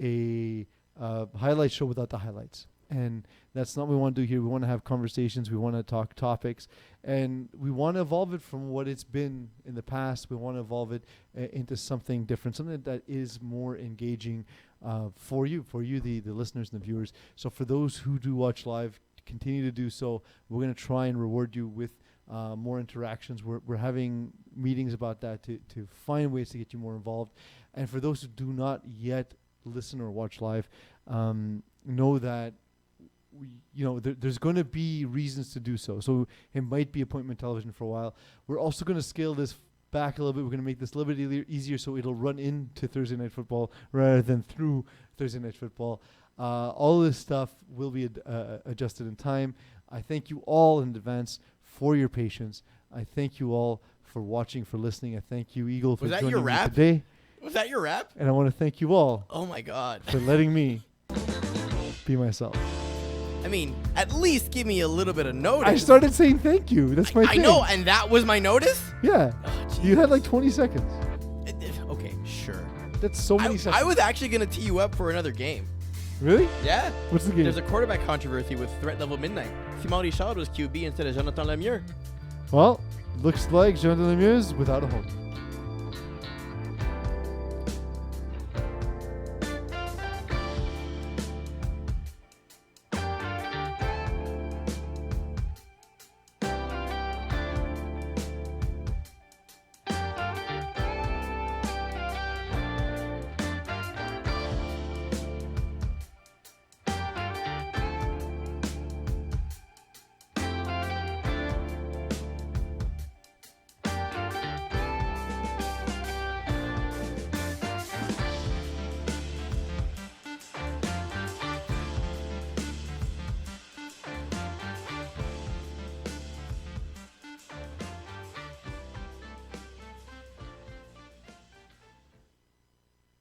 a highlight show without the highlights. And that's not what we want to do here. We want to have conversations. We want to talk topics. And we want to evolve it from what it's been in the past. We want to evolve it into something different, something that is more engaging for you, the listeners and the viewers. So for those who do watch live, continue to do so. We're going to try and reward you with more interactions. We're having meetings about that to find ways to get you more involved. And for those who do not yet listen or watch live, know that there's going to be reasons to do so. So it might be appointment television for a while. We're also going to scale this back a little bit. We're going to make this a little bit easier so it'll run into Thursday Night Football rather than through Thursday Night Football. All this stuff will be adjusted in time. I thank you all in advance for your patience. I thank you all for watching, for listening. I thank you, Eagle, for joining me today. Was that your rap? And I want to thank you all. Oh, my God. For letting me be myself. I mean, at least give me a little bit of notice. I started saying thank you. That's my thing. I know, and that was my notice? Yeah. Oh, you had like 20 seconds. Okay, sure. That's so many seconds. I was actually going to tee you up for another game. Really? Yeah. What's the game? There's a quarterback controversy with Threat Level Midnight. Simon Richard was QB instead of Jonathan Lemieux. Well, looks like Jonathan Lemieux is without a home.